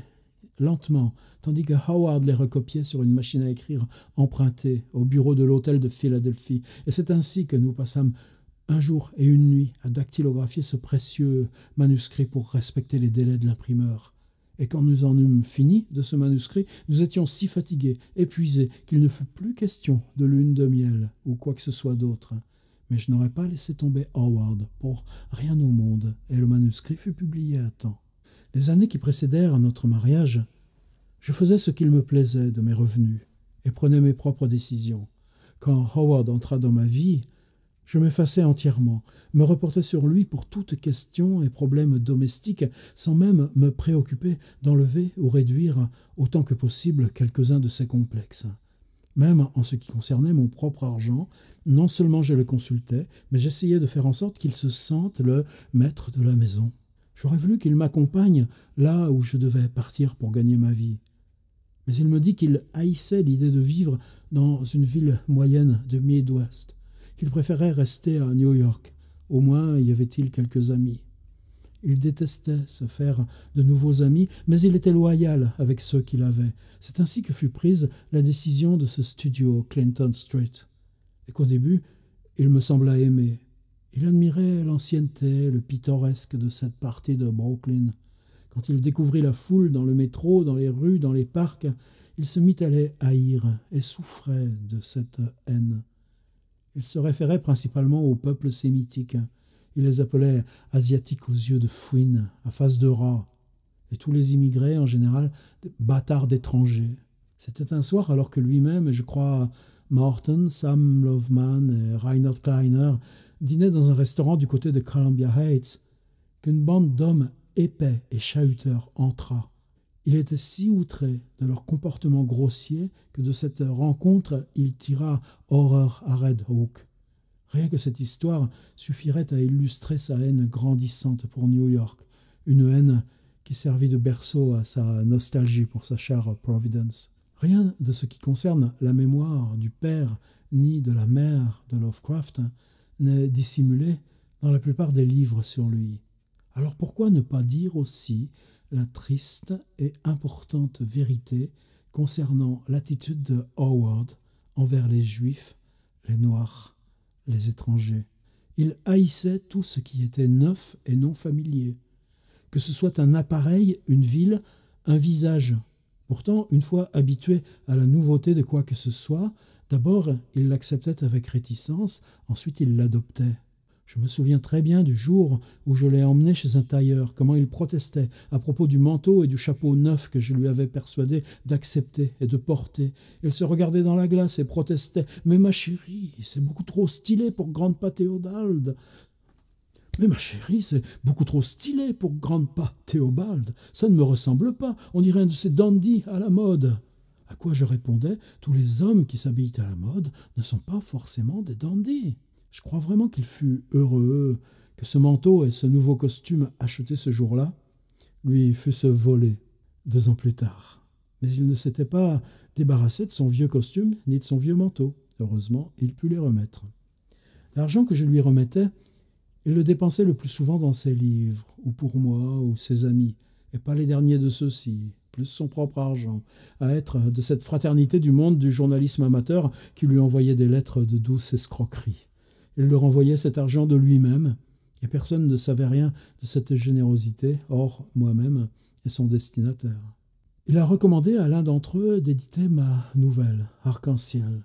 lentement, tandis que Howard les recopiait sur une machine à écrire empruntée au bureau de l'hôtel de Philadelphie. Et c'est ainsi que nous passâmes un jour et une nuit à dactylographier ce précieux manuscrit pour respecter les délais de l'imprimeur. Et quand nous en eûmes fini de ce manuscrit, nous étions si fatigués, épuisés, qu'il ne fut plus question de lune de miel ou quoi que ce soit d'autre. Mais je n'aurais pas laissé tomber Howard pour rien au monde, et le manuscrit fut publié à temps. Les années qui précédèrent notre mariage, je faisais ce qu'il me plaisait de mes revenus et prenais mes propres décisions. Quand Howard entra dans ma vie, je m'effaçais entièrement, me reportais sur lui pour toute question et problème domestique, sans même me préoccuper d'enlever ou réduire autant que possible quelques-uns de ses complexes. Même en ce qui concernait mon propre argent, non seulement je le consultais, mais j'essayais de faire en sorte qu'il se sente le maître de la maison. J'aurais voulu qu'il m'accompagne là où je devais partir pour gagner ma vie. Mais il me dit qu'il haïssait l'idée de vivre dans une ville moyenne de Midwest, qu'il préférait rester à New York. Au moins y avait-il quelques amis. Il détestait se faire de nouveaux amis, mais il était loyal avec ceux qu'il avait. C'est ainsi que fut prise la décision de ce studio Clinton Street, et qu'au début, il me sembla aimer. Il admirait l'ancienneté, le pittoresque de cette partie de Brooklyn. Quand il découvrit la foule dans le métro, dans les rues, dans les parcs, il se mit à les haïr et souffrait de cette haine. Il se référait principalement au peuple sémitique. Il les appelait asiatiques aux yeux de fouine, à face de rat, et tous les immigrés, en général, des bâtards d'étrangers. C'était un soir, alors que lui-même, et je crois Morton, Sam Loveman et Reinhard Kleiner dînaient dans un restaurant du côté de Columbia Heights, qu'une bande d'hommes épais et chahuteurs entra. Il était si outré de leur comportement grossier que de cette rencontre, il tira horreur à Red Hawk. Rien que cette histoire suffirait à illustrer sa haine grandissante pour New York, une haine qui servit de berceau à sa nostalgie pour sa chère Providence. Rien de ce qui concerne la mémoire du père ni de la mère de Lovecraft n'est dissimulé dans la plupart des livres sur lui. Alors pourquoi ne pas dire aussi la triste et importante vérité concernant l'attitude de Howard envers les Juifs, les Noirs, les étrangers? Il haïssait tout ce qui était neuf et non familier, que ce soit un appareil, une ville, un visage. Pourtant, une fois habitué à la nouveauté de quoi que ce soit, d'abord il l'acceptait avec réticence, ensuite il l'adoptait. Je me souviens très bien du jour où je l'ai emmené chez un tailleur, comment il protestait à propos du manteau et du chapeau neuf que je lui avais persuadé d'accepter et de porter. Il se regardait dans la glace et protestait « Mais ma chérie, c'est beaucoup trop stylé pour Grandpa Théobald !»« Mais ma chérie, c'est beaucoup trop stylé pour Grandpa Théobald. Ça ne me ressemble pas, on dirait un de ces dandies à la mode. » À quoi je répondais « Tous les hommes qui s'habillent à la mode ne sont pas forcément des dandies. » Je crois vraiment qu'il fut heureux que ce manteau et ce nouveau costume acheté ce jour-là lui fussent volés 2 ans plus tard. Mais il ne s'était pas débarrassé de son vieux costume ni de son vieux manteau. Heureusement, il put les remettre. L'argent que je lui remettais, il le dépensait le plus souvent dans ses livres, ou pour moi, ou ses amis, et pas les derniers de ceux-ci, plus son propre argent, à être de cette fraternité du monde du journalisme amateur qui lui envoyait des lettres de douce escroquerie. Il leur envoyait cet argent de lui-même, et personne ne savait rien de cette générosité, hors moi-même et son destinataire. Il a recommandé à l'un d'entre eux d'éditer ma nouvelle, Arc-en-Ciel.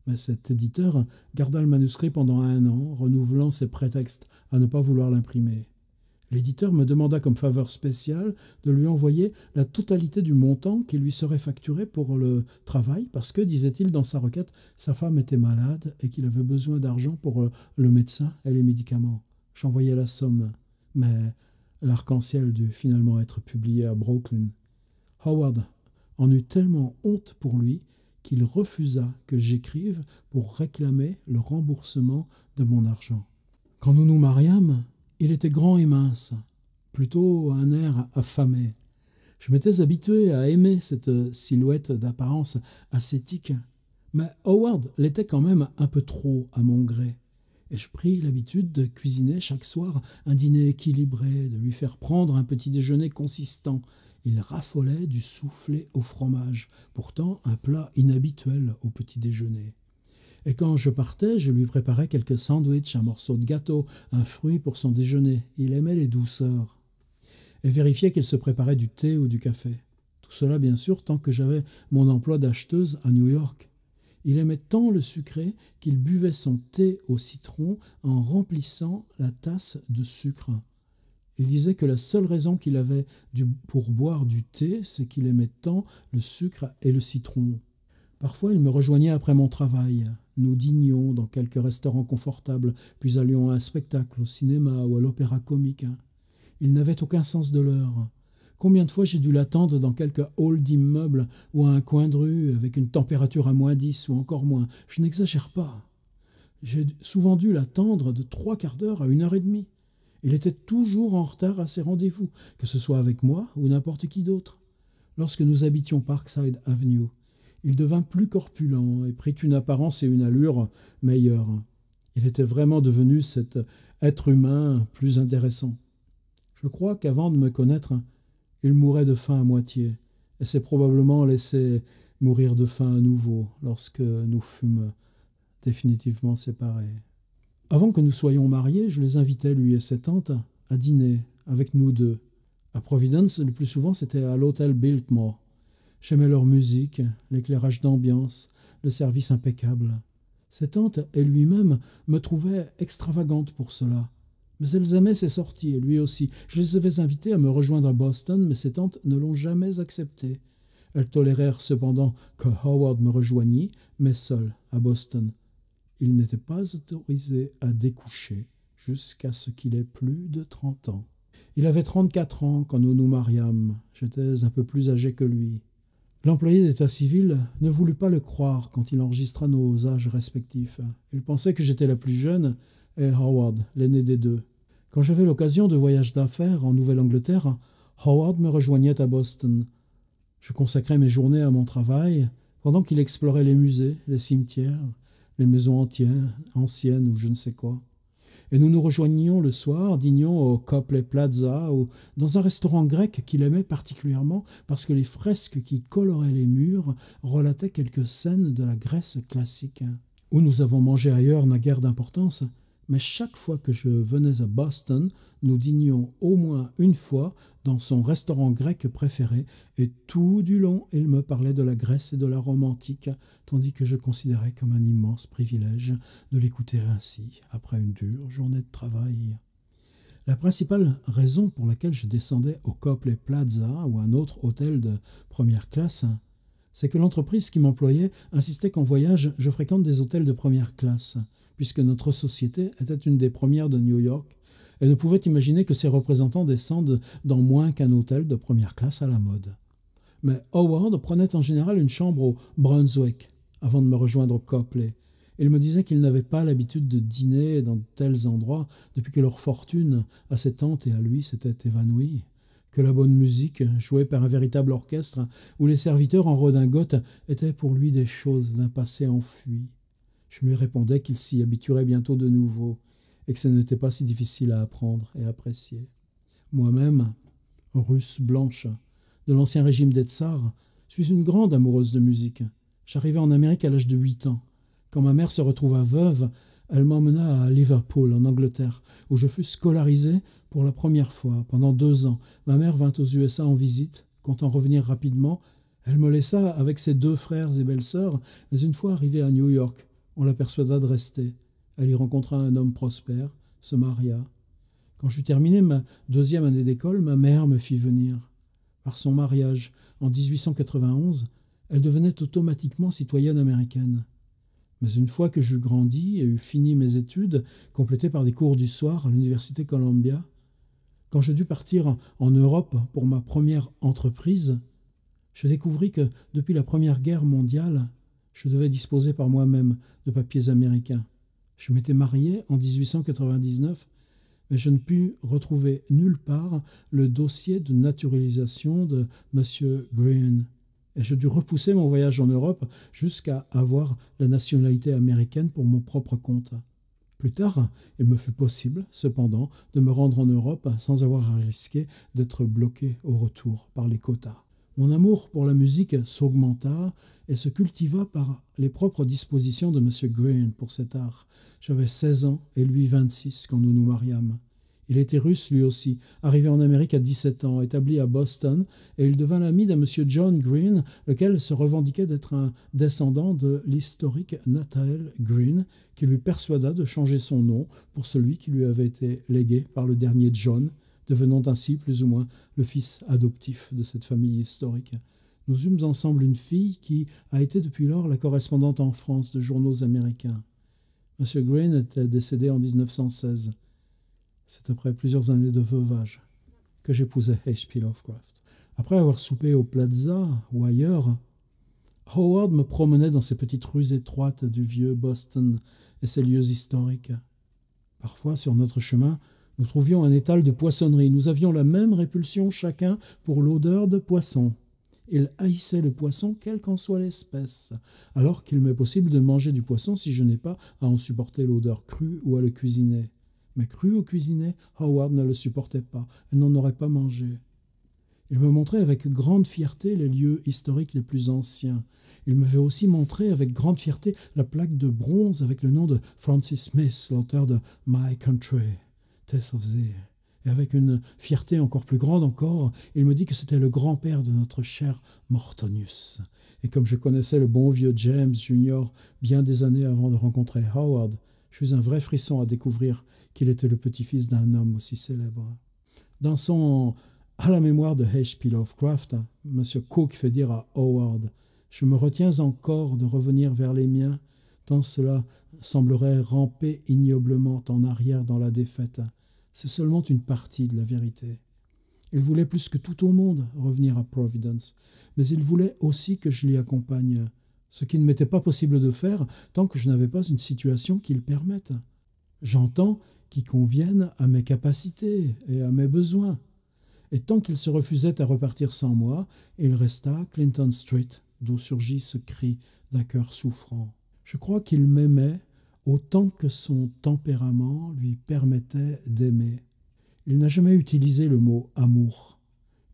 Mais cet éditeur garda le manuscrit pendant 1 an, renouvelant ses prétextes à ne pas vouloir l'imprimer. L'éditeur me demanda comme faveur spéciale de lui envoyer la totalité du montant qui lui serait facturé pour le travail, parce que, disait-il dans sa requête, sa femme était malade et qu'il avait besoin d'argent pour le médecin et les médicaments. J'envoyai la somme, mais l'arc-en-ciel dut finalement être publié à Brooklyn. Howard en eut tellement honte pour lui qu'il refusa que j'écrive pour réclamer le remboursement de mon argent. Quand nous nous mariâmes, il était grand et mince, plutôt un air affamé. Je m'étais habitué à aimer cette silhouette d'apparence ascétique, mais Howard l'était quand même un peu trop à mon gré, et je pris l'habitude de cuisiner chaque soir un dîner équilibré, de lui faire prendre un petit déjeuner consistant. Il raffolait du soufflé au fromage, pourtant un plat inhabituel au petit déjeuner. Et quand je partais, je lui préparais quelques sandwichs, un morceau de gâteau, un fruit pour son déjeuner. Il aimait les douceurs. Et vérifiait qu'il se préparait du thé ou du café. Tout cela, bien sûr, tant que j'avais mon emploi d'acheteuse à New York. Il aimait tant le sucré qu'il buvait son thé au citron en remplissant la tasse de sucre. Il disait que la seule raison qu'il avait pour boire du thé, c'est qu'il aimait tant le sucre et le citron. Parfois, il me rejoignait après mon travail. Nous dînions dans quelques restaurants confortables, puis allions à un spectacle, au cinéma ou à l'opéra comique. Il n'avait aucun sens de l'heure. Combien de fois j'ai dû l'attendre dans quelque hall d'immeuble ou à un coin de rue avec une température à -10 ou encore moins. Je n'exagère pas. J'ai souvent dû l'attendre de 3/4 d'heure à 1h30. Il était toujours en retard à ses rendez-vous, que ce soit avec moi ou n'importe qui d'autre. Lorsque nous habitions Parkside Avenue, il devint plus corpulent et prit une apparence et une allure meilleures. Il était vraiment devenu cet être humain plus intéressant. Je crois qu'avant de me connaître, il mourait de faim à moitié, et s'est probablement laissé mourir de faim à nouveau lorsque nous fûmes définitivement séparés. Avant que nous soyons mariés, je les invitais, lui et ses tantes, à dîner avec nous deux. À Providence, le plus souvent, c'était à l'hôtel Biltmore. J'aimais leur musique, l'éclairage d'ambiance, le service impeccable. Ses tantes et lui-même me trouvaient extravagante pour cela. Mais elles aimaient ses sorties, et lui aussi. Je les avais invités à me rejoindre à Boston, mais ses tantes ne l'ont jamais accepté. Elles tolérèrent cependant que Howard me rejoignît, mais seul, à Boston. Il n'était pas autorisé à découcher jusqu'à ce qu'il ait plus de 30 ans. Il avait 34 ans quand nous nous mariâmes. J'étais un peu plus âgé que lui. L'employé d'état civil ne voulut pas le croire quand il enregistra nos âges respectifs. Il pensait que j'étais la plus jeune et Howard, l'aîné des deux. Quand j'avais l'occasion de voyages d'affaires en Nouvelle-Angleterre, Howard me rejoignait à Boston. Je consacrais mes journées à mon travail, pendant qu'il explorait les musées, les cimetières, les maisons anciennes ou je ne sais quoi. Et nous nous rejoignions le soir, dînions au Copley Plaza ou dans un restaurant grec qu'il aimait particulièrement parce que les fresques qui coloraient les murs relataient quelques scènes de la Grèce classique. Où nous avons mangé ailleurs n'a guère d'importance, mais chaque fois que je venais à Boston, nous dînions au moins une fois dans son restaurant grec préféré, et tout du long il me parlait de la Grèce et de la Rome antique, tandis que je considérais comme un immense privilège de l'écouter ainsi, après une dure journée de travail. La principale raison pour laquelle je descendais au Copley Plaza ou un autre hôtel de première classe, c'est que l'entreprise qui m'employait insistait qu'en voyage, je fréquente des hôtels de première classe, puisque notre société était une des premières de New York, et ne pouvait imaginer que ses représentants descendent dans moins qu'un hôtel de première classe à la mode. Mais Howard prenait en général une chambre au Brunswick, avant de me rejoindre au Copley. Il me disait qu'il n'avait pas l'habitude de dîner dans de tels endroits depuis que leur fortune, à ses tantes et à lui, s'était évanouie, que la bonne musique, jouée par un véritable orchestre, où les serviteurs en redingote étaient pour lui des choses d'un passé enfui. Je lui répondais qu'il s'y habituerait bientôt de nouveau, et que ce n'était pas si difficile à apprendre et apprécier. Moi-même, russe blanche, de l'ancien régime des tsars, suis une grande amoureuse de musique. J'arrivai en Amérique à l'âge de 8 ans. Quand ma mère se retrouva veuve, elle m'emmena à Liverpool, en Angleterre, où je fus scolarisé pour la première fois. Pendant 2 ans, ma mère vint aux USA en visite. Comptant revenir rapidement, elle me laissa avec ses 2 frères et belles-sœurs, mais une fois arrivée à New York, on la persuada de rester. Elle y rencontra un homme prospère, se maria. Quand j'eus terminé ma 2e année d'école, ma mère me fit venir. Par son mariage, en 1891, elle devenait automatiquement citoyenne américaine. Mais une fois que j'eus grandi et eus fini mes études, complétées par des cours du soir à l'université Columbia, quand je dus partir en Europe pour ma première entreprise, je découvris que, depuis la Première Guerre mondiale, je devais disposer par moi-même de papiers américains. Je m'étais marié en 1899, mais je ne pus retrouver nulle part le dossier de naturalisation de M. Green. Et je dus repousser mon voyage en Europe jusqu'à avoir la nationalité américaine pour mon propre compte. Plus tard, il me fut possible, cependant, de me rendre en Europe sans avoir à risquer d'être bloqué au retour par les quotas. Mon amour pour la musique s'augmenta et se cultiva par les propres dispositions de M. Green pour cet art. J'avais 16 ans et lui 26 quand nous nous mariâmes. Il était russe lui aussi, arrivé en Amérique à 17 ans, établi à Boston, et il devint l'ami d'un M. John Green, lequel se revendiquait d'être un descendant de l'historique Nathanael Green, qui lui persuada de changer son nom pour celui qui lui avait été légué par le dernier John, devenant ainsi plus ou moins le fils adoptif de cette famille historique. Nous eûmes ensemble une fille qui a été depuis lors la correspondante en France de journaux américains. M. Green était décédé en 1916. C'est après plusieurs années de veuvage que j'épousai H.P. Lovecraft. Après avoir soupé au Plaza ou ailleurs, Howard me promenait dans ces petites rues étroites du vieux Boston et ses lieux historiques. Parfois, sur notre chemin, nous trouvions un étal de poissonnerie. Nous avions la même répulsion chacun pour l'odeur de poisson. Il haïssait le poisson, quelle qu'en soit l'espèce, alors qu'il m'est possible de manger du poisson si je n'ai pas à en supporter l'odeur crue ou à le cuisiner. Mais cru ou cuisiné, Howard ne le supportait pas et n'en aurait pas mangé. Il me montrait avec grande fierté les lieux historiques les plus anciens. Il m'avait aussi montré avec grande fierté la plaque de bronze avec le nom de Francis Smith, l'auteur de My Country, Death of Thee. Et avec une fierté encore plus grande encore, il me dit que c'était le grand-père de notre cher Mortonius. Et comme je connaissais le bon vieux James Jr. bien des années avant de rencontrer Howard, j'eus un vrai frisson à découvrir qu'il était le petit-fils d'un homme aussi célèbre. Dans son « À la mémoire de H.P. Lovecraft », M. Cook fait dire à Howard « Je me retiens encore de revenir vers les miens, tant cela semblerait ramper ignoblement en arrière dans la défaite. C'est seulement une partie de la vérité. » Il voulait plus que tout au monde revenir à Providence, mais il voulait aussi que je l'y accompagne, ce qui ne m'était pas possible de faire tant que je n'avais pas une situation qui le permette. J'entends qui convienne à mes capacités et à mes besoins. Et tant qu'il se refusait à repartir sans moi, il resta Clinton Street, d'où surgit ce cri d'un cœur souffrant. Je crois qu'il m'aimait autant que son tempérament lui permettait d'aimer. Il n'a jamais utilisé le mot « amour ».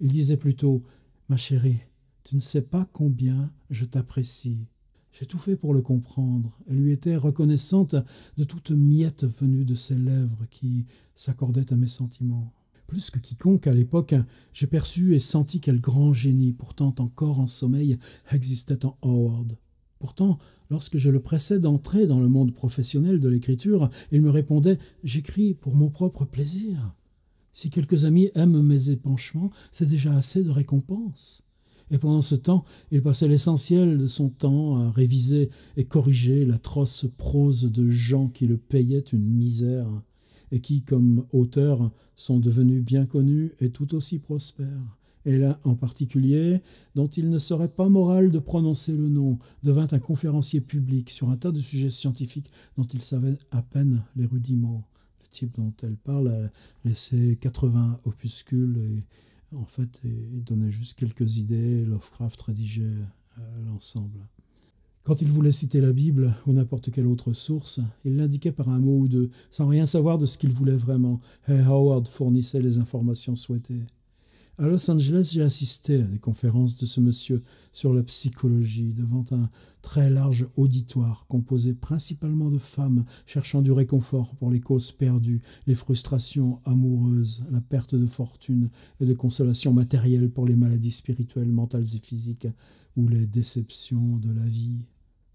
Il disait plutôt « Ma chérie, tu ne sais pas combien je t'apprécie ». J'ai tout fait pour le comprendre. Elle lui était reconnaissante de toute miette venue de ses lèvres qui s'accordaient à mes sentiments. Plus que quiconque à l'époque, j'ai perçu et senti quel grand génie, pourtant encore en sommeil, existait en Howard. Pourtant, lorsque je le pressais d'entrer dans le monde professionnel de l'écriture, il me répondait « J'écris pour mon propre plaisir. Si quelques amis aiment mes épanchements, c'est déjà assez de récompense. » Et pendant ce temps, il passait l'essentiel de son temps à réviser et corriger l'atroce prose de gens qui le payaient une misère et qui, comme auteurs, sont devenus bien connus et tout aussi prospères. Et l'un en particulier, dont il ne serait pas moral de prononcer le nom, devint un conférencier public sur un tas de sujets scientifiques dont il savait à peine les rudiments. Le type dont elle parle a laissé 80 opuscules et en fait, il donnait juste quelques idées, Lovecraft rédigeait l'ensemble. Quand il voulait citer la Bible ou n'importe quelle autre source, il l'indiquait par un mot ou deux, sans rien savoir de ce qu'il voulait vraiment, et Howard fournissait les informations souhaitées. À Los Angeles, j'ai assisté à des conférences de ce monsieur sur la psychologie devant un très large auditoire composé principalement de femmes cherchant du réconfort pour les causes perdues, les frustrations amoureuses, la perte de fortune et de consolation matérielle pour les maladies spirituelles, mentales et physiques ou les déceptions de la vie.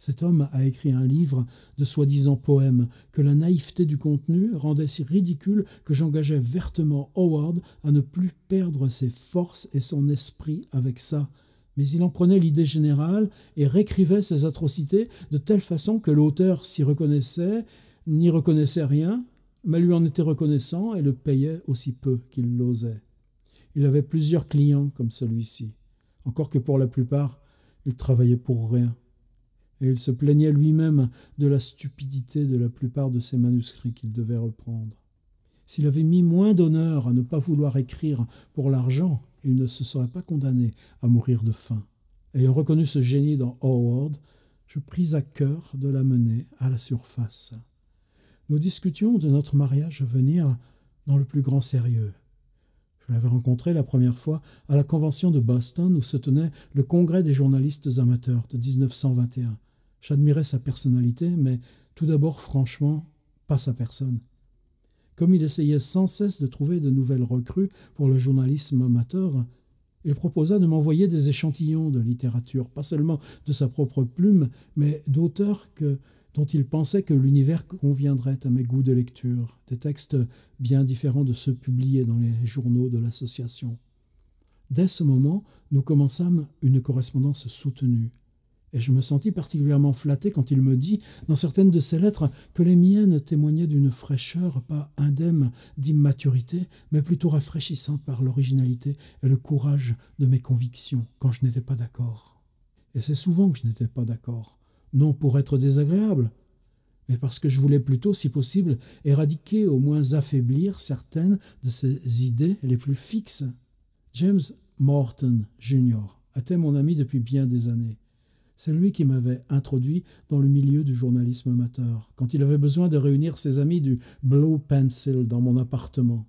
Cet homme a écrit un livre de soi-disant poèmes que la naïveté du contenu rendait si ridicule que j'engageais vertement Howard à ne plus perdre ses forces et son esprit avec ça. Mais il en prenait l'idée générale et réécrivait ses atrocités de telle façon que l'auteur s'y reconnaissait, n'y reconnaissait rien, mais lui en était reconnaissant et le payait aussi peu qu'il l'osait. Il avait plusieurs clients comme celui-ci, encore que pour la plupart, il travaillait pour rien. Et il se plaignait lui-même de la stupidité de la plupart de ses manuscrits qu'il devait reprendre. S'il avait mis moins d'honneur à ne pas vouloir écrire pour l'argent, il ne se serait pas condamné à mourir de faim. Ayant reconnu ce génie dans Howard, je pris à cœur de l'amener à la surface. Nous discutions de notre mariage à venir dans le plus grand sérieux. Je l'avais rencontré la première fois à la convention de Boston où se tenait le congrès des journalistes amateurs de 1921. J'admirais sa personnalité, mais tout d'abord, franchement, pas sa personne. Comme il essayait sans cesse de trouver de nouvelles recrues pour le journalisme amateur, il proposa de m'envoyer des échantillons de littérature, pas seulement de sa propre plume, mais d'auteurs dont il pensait que l'univers conviendrait à mes goûts de lecture, des textes bien différents de ceux publiés dans les journaux de l'association. Dès ce moment, nous commençâmes une correspondance soutenue. Et je me sentis particulièrement flatté quand il me dit, dans certaines de ses lettres, que les miennes témoignaient d'une fraîcheur pas indemne d'immaturité, mais plutôt rafraîchissante par l'originalité et le courage de mes convictions, quand je n'étais pas d'accord. Et c'est souvent que je n'étais pas d'accord, non pour être désagréable, mais parce que je voulais plutôt, si possible, éradiquer, au moins affaiblir certaines de ces idées les plus fixes. James Morton, Jr., était mon ami depuis bien des années. C'est lui qui m'avait introduit dans le milieu du journalisme amateur, quand il avait besoin de réunir ses amis du Blue Pencil dans mon appartement.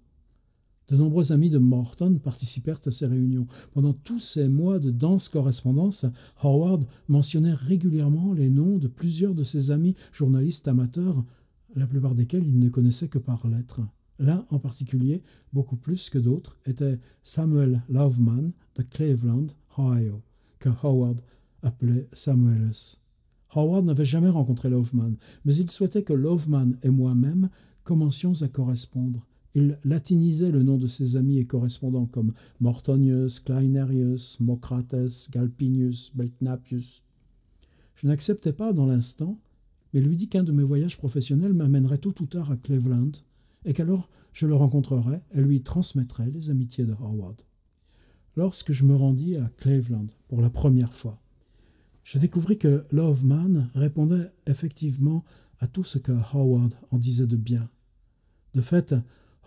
De nombreux amis de Morton participèrent à ces réunions. Pendant tous ces mois de dense correspondance, Howard mentionnait régulièrement les noms de plusieurs de ses amis journalistes amateurs, la plupart desquels il ne connaissait que par lettres. L'un en particulier, beaucoup plus que d'autres, était Samuel Loveman de Cleveland, Ohio, que Howard appelait Samuelus. Howard n'avait jamais rencontré Loveman, mais il souhaitait que Loveman et moi-même commencions à correspondre. Il latinisait le nom de ses amis et correspondants comme Mortonius, Kleinerius, Mocrates, Galpinius, Belknapius. Je n'acceptais pas dans l'instant, mais lui dis qu'un de mes voyages professionnels m'amènerait tôt ou tard à Cleveland et qu'alors je le rencontrerais et lui transmettrais les amitiés de Howard. Lorsque je me rendis à Cleveland pour la première fois, je découvris que Loveman répondait effectivement à tout ce que Howard en disait de bien. De fait,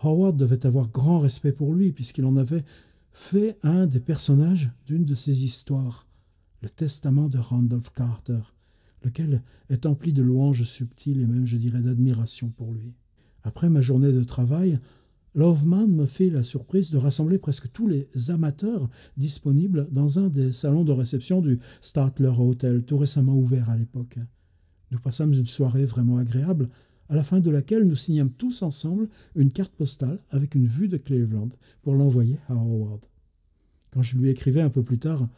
Howard devait avoir grand respect pour lui, puisqu'il en avait fait un des personnages d'une de ses histoires, le testament de Randolph Carter, lequel est empli de louanges subtiles et même, je dirais, d'admiration pour lui. Après ma journée de travail, Loveman me fit la surprise de rassembler presque tous les amateurs disponibles dans un des salons de réception du Statler Hotel, tout récemment ouvert à l'époque. Nous passâmes une soirée vraiment agréable, à la fin de laquelle nous signâmes tous ensemble une carte postale avec une vue de Cleveland pour l'envoyer à Howard. Quand je lui écrivais un peu plus tard,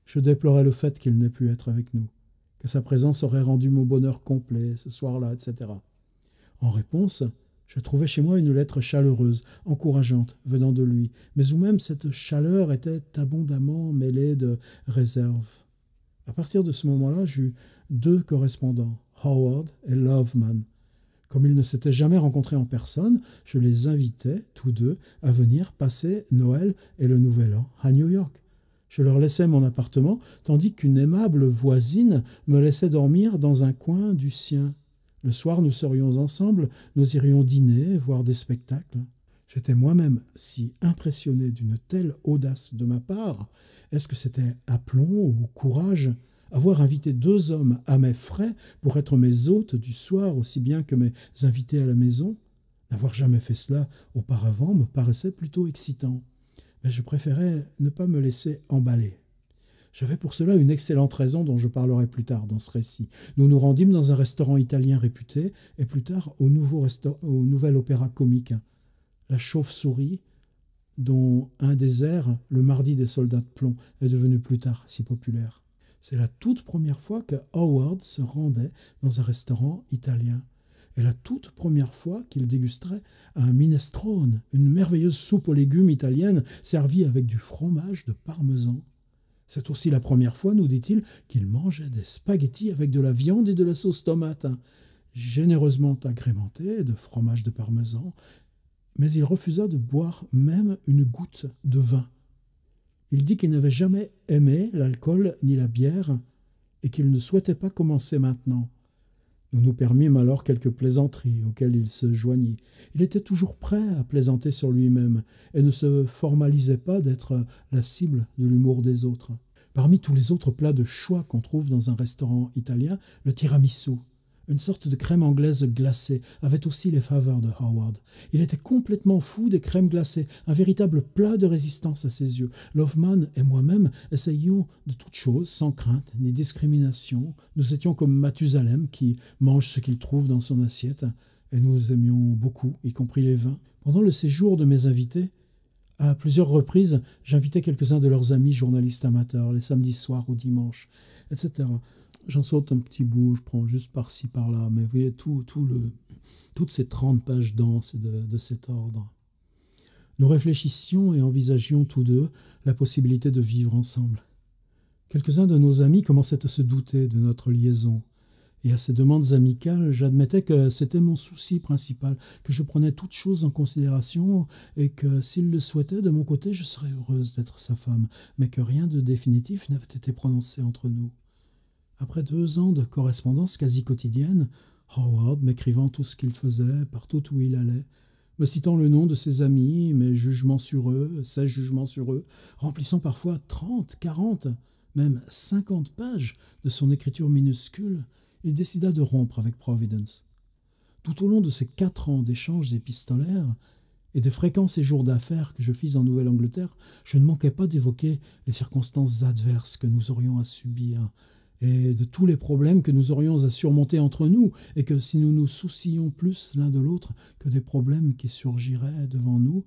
je déplorais le fait qu'il n'ait pu être avec nous, que sa présence aurait rendu mon bonheur complet ce soir-là, etc. En réponse, je trouvais chez moi une lettre chaleureuse, encourageante, venant de lui, mais où même cette chaleur était abondamment mêlée de réserve. À partir de ce moment-là, j'eus deux correspondants, Howard et Loveman. Comme ils ne s'étaient jamais rencontrés en personne, je les invitais, tous deux, à venir passer Noël et le Nouvel An à New York. Je leur laissais mon appartement, tandis qu'une aimable voisine me laissait dormir dans un coin du sien. Le soir, nous serions ensemble, nous irions dîner, voir des spectacles. J'étais moi-même si impressionné d'une telle audace de ma part. Est-ce que c'était aplomb ou courage ? Avoir invité deux hommes à mes frais pour être mes hôtes du soir aussi bien que mes invités à la maison ? N'avoir jamais fait cela auparavant me paraissait plutôt excitant. Mais je préférais ne pas me laisser emballer. J'avais pour cela une excellente raison dont je parlerai plus tard dans ce récit. Nous nous rendîmes dans un restaurant italien réputé et plus tard au nouvel opéra comique, La Chauve-souris, dont un des airs, Le Mardi des soldats de plomb, est devenu plus tard si populaire. C'est la toute première fois que Howard se rendait dans un restaurant italien. Et la toute première fois qu'il dégusterait un minestrone, une merveilleuse soupe aux légumes italienne servie avec du fromage de parmesan. C'est aussi la première fois, nous dit-il, qu'il mangeait des spaghettis avec de la viande et de la sauce tomate, généreusement agrémentée de fromage de parmesan, mais il refusa de boire même une goutte de vin. Il dit qu'il n'avait jamais aimé l'alcool ni la bière et qu'il ne souhaitait pas commencer maintenant. Nous nous permîmes alors quelques plaisanteries auxquelles il se joignit. Il était toujours prêt à plaisanter sur lui-même et ne se formalisait pas d'être la cible de l'humour des autres. Parmi tous les autres plats de choix qu'on trouve dans un restaurant italien, le tiramisu, une sorte de crème anglaise glacée, avait aussi les faveurs de Howard. Il était complètement fou des crèmes glacées, un véritable plat de résistance à ses yeux. Loveman et moi-même essayions de toutes choses, sans crainte ni discrimination. Nous étions comme Mathusalem qui mange ce qu'il trouve dans son assiette, et nous aimions beaucoup, y compris les vins. Pendant le séjour de mes invités, à plusieurs reprises, j'invitais quelques-uns de leurs amis journalistes amateurs, les samedis soirs ou dimanches, etc. J'en saute un petit bout, je prends juste par-ci, par-là, mais vous voyez, toutes ces 30 pages denses de cet ordre. Nous réfléchissions et envisagions tous deux la possibilité de vivre ensemble. Quelques-uns de nos amis commençaient à se douter de notre liaison, et à ces demandes amicales, j'admettais que c'était mon souci principal, que je prenais toutes choses en considération, et que s'il le souhaitait, de mon côté, je serais heureuse d'être sa femme, mais que rien de définitif n'avait été prononcé entre nous. Après 2 ans de correspondance quasi quotidienne, Howard m'écrivant tout ce qu'il faisait, partout où il allait, me citant le nom de ses amis, mes jugements sur eux, ses jugements sur eux, remplissant parfois 30, 40, même 50 pages de son écriture minuscule, il décida de rompre avec Providence. Tout au long de ces 4 ans d'échanges épistolaires et des fréquents séjours d'affaires que je fis en Nouvelle-Angleterre, je ne manquais pas d'évoquer les circonstances adverses que nous aurions à subir, et de tous les problèmes que nous aurions à surmonter entre nous, et que si nous nous soucions plus l'un de l'autre que des problèmes qui surgiraient devant nous,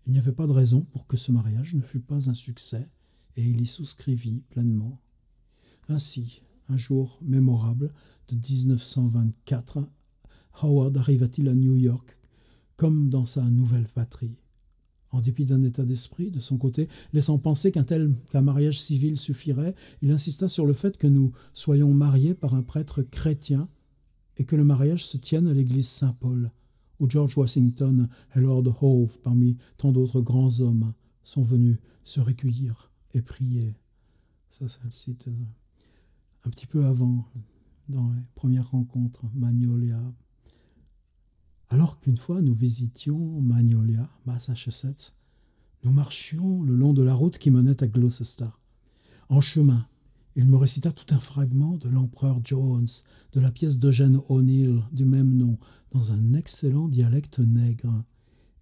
il n'y avait pas de raison pour que ce mariage ne fût pas un succès, et il y souscrivit pleinement. Ainsi, un jour mémorable de 1924, Howard arriva-t-il à New York, comme dans sa nouvelle patrie. En dépit d'un état d'esprit, de son côté, laissant penser qu'un mariage civil suffirait, il insista sur le fait que nous soyons mariés par un prêtre chrétien et que le mariage se tienne à l'église Saint-Paul, où George Washington et Lord Howe, parmi tant d'autres grands hommes, sont venus se recueillir et prier. Ça le cite un petit peu avant, dans les premières rencontres, Magnolia. Alors qu'une fois nous visitions Magnolia, Massachusetts, nous marchions le long de la route qui menait à Gloucester. En chemin, il me récita tout un fragment de l'empereur Jones, de la pièce d'Eugène O'Neill du même nom, dans un excellent dialecte nègre.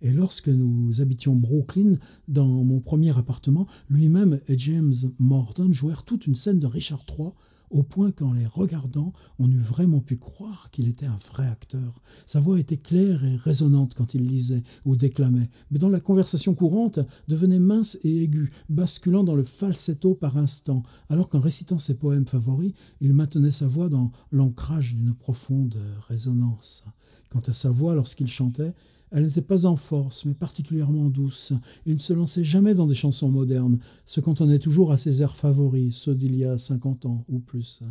Et lorsque nous habitions Brooklyn, dans mon premier appartement, lui-même et James Morton jouèrent toute une scène de Richard III, au point qu'en les regardant, on eût vraiment pu croire qu'il était un vrai acteur. Sa voix était claire et résonnante quand il lisait ou déclamait, mais dans la conversation courante devenait mince et aiguë, basculant dans le falsetto par instants, alors qu'en récitant ses poèmes favoris, il maintenait sa voix dans l'ancrage d'une profonde résonance. Quant à sa voix, lorsqu'il chantait, elle n'était pas en force, mais particulièrement douce. Il ne se lançait jamais dans des chansons modernes, se cantonnait toujours à ses airs favoris, ceux d'il y a 50 ans ou plus.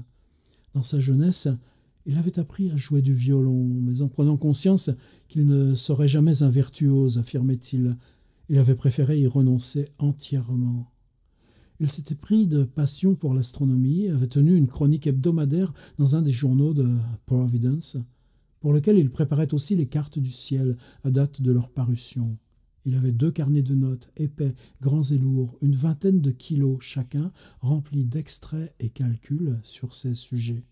Dans sa jeunesse, il avait appris à jouer du violon, mais en prenant conscience qu'il ne serait jamais un virtuose, affirmait-il, il avait préféré y renoncer entièrement. Il s'était pris de passion pour l'astronomie, avait tenu une chronique hebdomadaire dans un des journaux de Providence, pour lequel il préparait aussi les cartes du ciel à date de leur parution. Il avait 2 carnets de notes, épais, grands et lourds, une vingtaine de kilos chacun, remplis d'extraits et calculs sur ces sujets.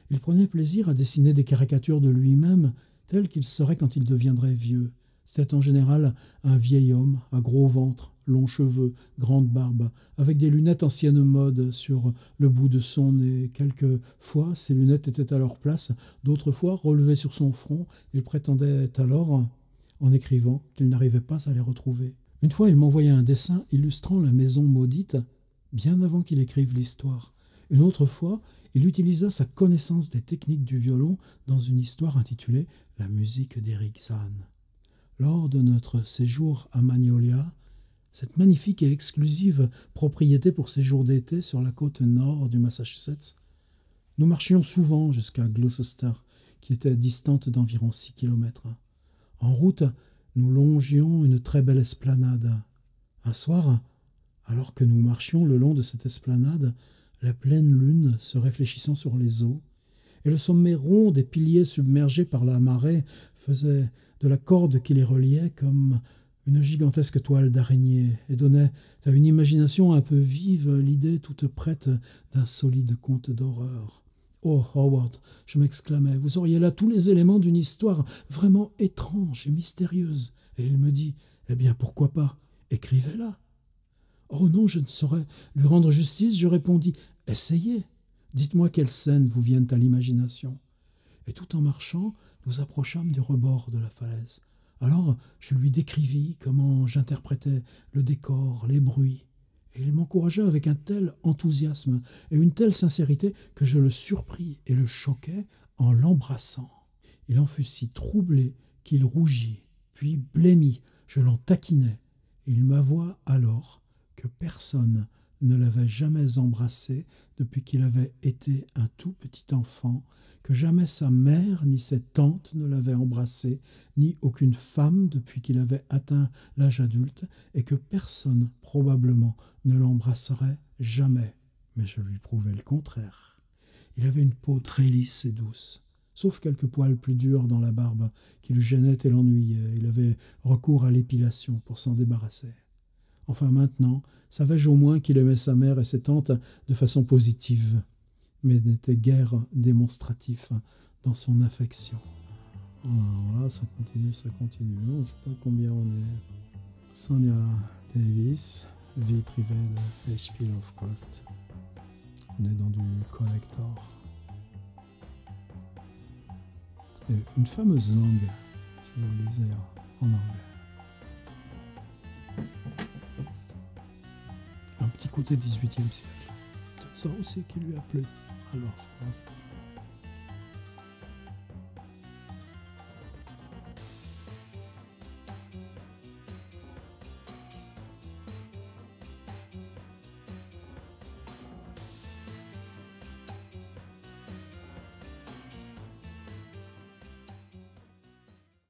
Il prenait plaisir à dessiner des caricatures de lui-même, telles qu'il serait quand il deviendrait vieux. C'était en général un vieil homme, à gros ventre, longs cheveux, grande barbe, avec des lunettes ancienne mode sur le bout de son nez. Quelquefois, ces lunettes étaient à leur place, d'autres fois, relevées sur son front. Il prétendait alors, en écrivant, qu'il n'arrivait pas à les retrouver. Une fois, il m'envoya un dessin illustrant la maison maudite, bien avant qu'il écrive l'histoire. Une autre fois, il utilisa sa connaissance des techniques du violon dans une histoire intitulée « La musique d'Eric Zann ». Lors de notre séjour à Magnolia, cette magnifique et exclusive propriété pour séjour d'été sur la côte nord du Massachusetts, nous marchions souvent jusqu'à Gloucester, qui était distante d'environ 6 kilomètres. En route, nous longions une très belle esplanade. Un soir, alors que nous marchions le long de cette esplanade, la pleine lune se réfléchissant sur les eaux, et le sommet rond des piliers submergés par la marée faisait de la corde qui les reliait comme une gigantesque toile d'araignée et donnait à une imagination un peu vive l'idée toute prête d'un solide conte d'horreur. « Oh, Howard !» je m'exclamais, « vous auriez là tous les éléments d'une histoire vraiment étrange et mystérieuse. » Et il me dit, « Eh bien, pourquoi pas? Écrivez-la. » « Oh non, je ne saurais lui rendre justice. » Je répondis, « Essayez. Dites-moi quelles scènes vous viennent à l'imagination. » Et tout en marchant, nous approchâmes du rebord de la falaise. Alors, je lui décrivis comment j'interprétais le décor, les bruits. Et il m'encouragea avec un tel enthousiasme et une telle sincérité que je le surpris et le choquai en l'embrassant. Il en fut si troublé qu'il rougit, puis blêmit. Je l'en taquinai. Il m'avoua alors que personne ne l'avait jamais embrassé depuis qu'il avait été un tout petit enfant, que jamais sa mère ni ses tantes ne l'avaient embrassé, ni aucune femme depuis qu'il avait atteint l'âge adulte, et que personne, probablement, ne l'embrasserait jamais. Mais je lui prouvai le contraire. Il avait une peau très lisse et douce, sauf quelques poils plus durs dans la barbe qui le gênaient et l'ennuyaient. Il avait recours à l'épilation pour s'en débarrasser. Enfin maintenant, savais-je au moins qu'il aimait sa mère et ses tantes de façon positive, mais n'était guère démonstratif dans son affection. Voilà, ça continue. Non, je ne sais pas combien on est. Sonia Davis, vie privée de H.P. Lovecraft. On est dans du collector. Et une fameuse langue, si vous le lisez en anglais. Un petit côté 18e siècle. Peut-être ça aussi qui lui a plu à Lovecraft.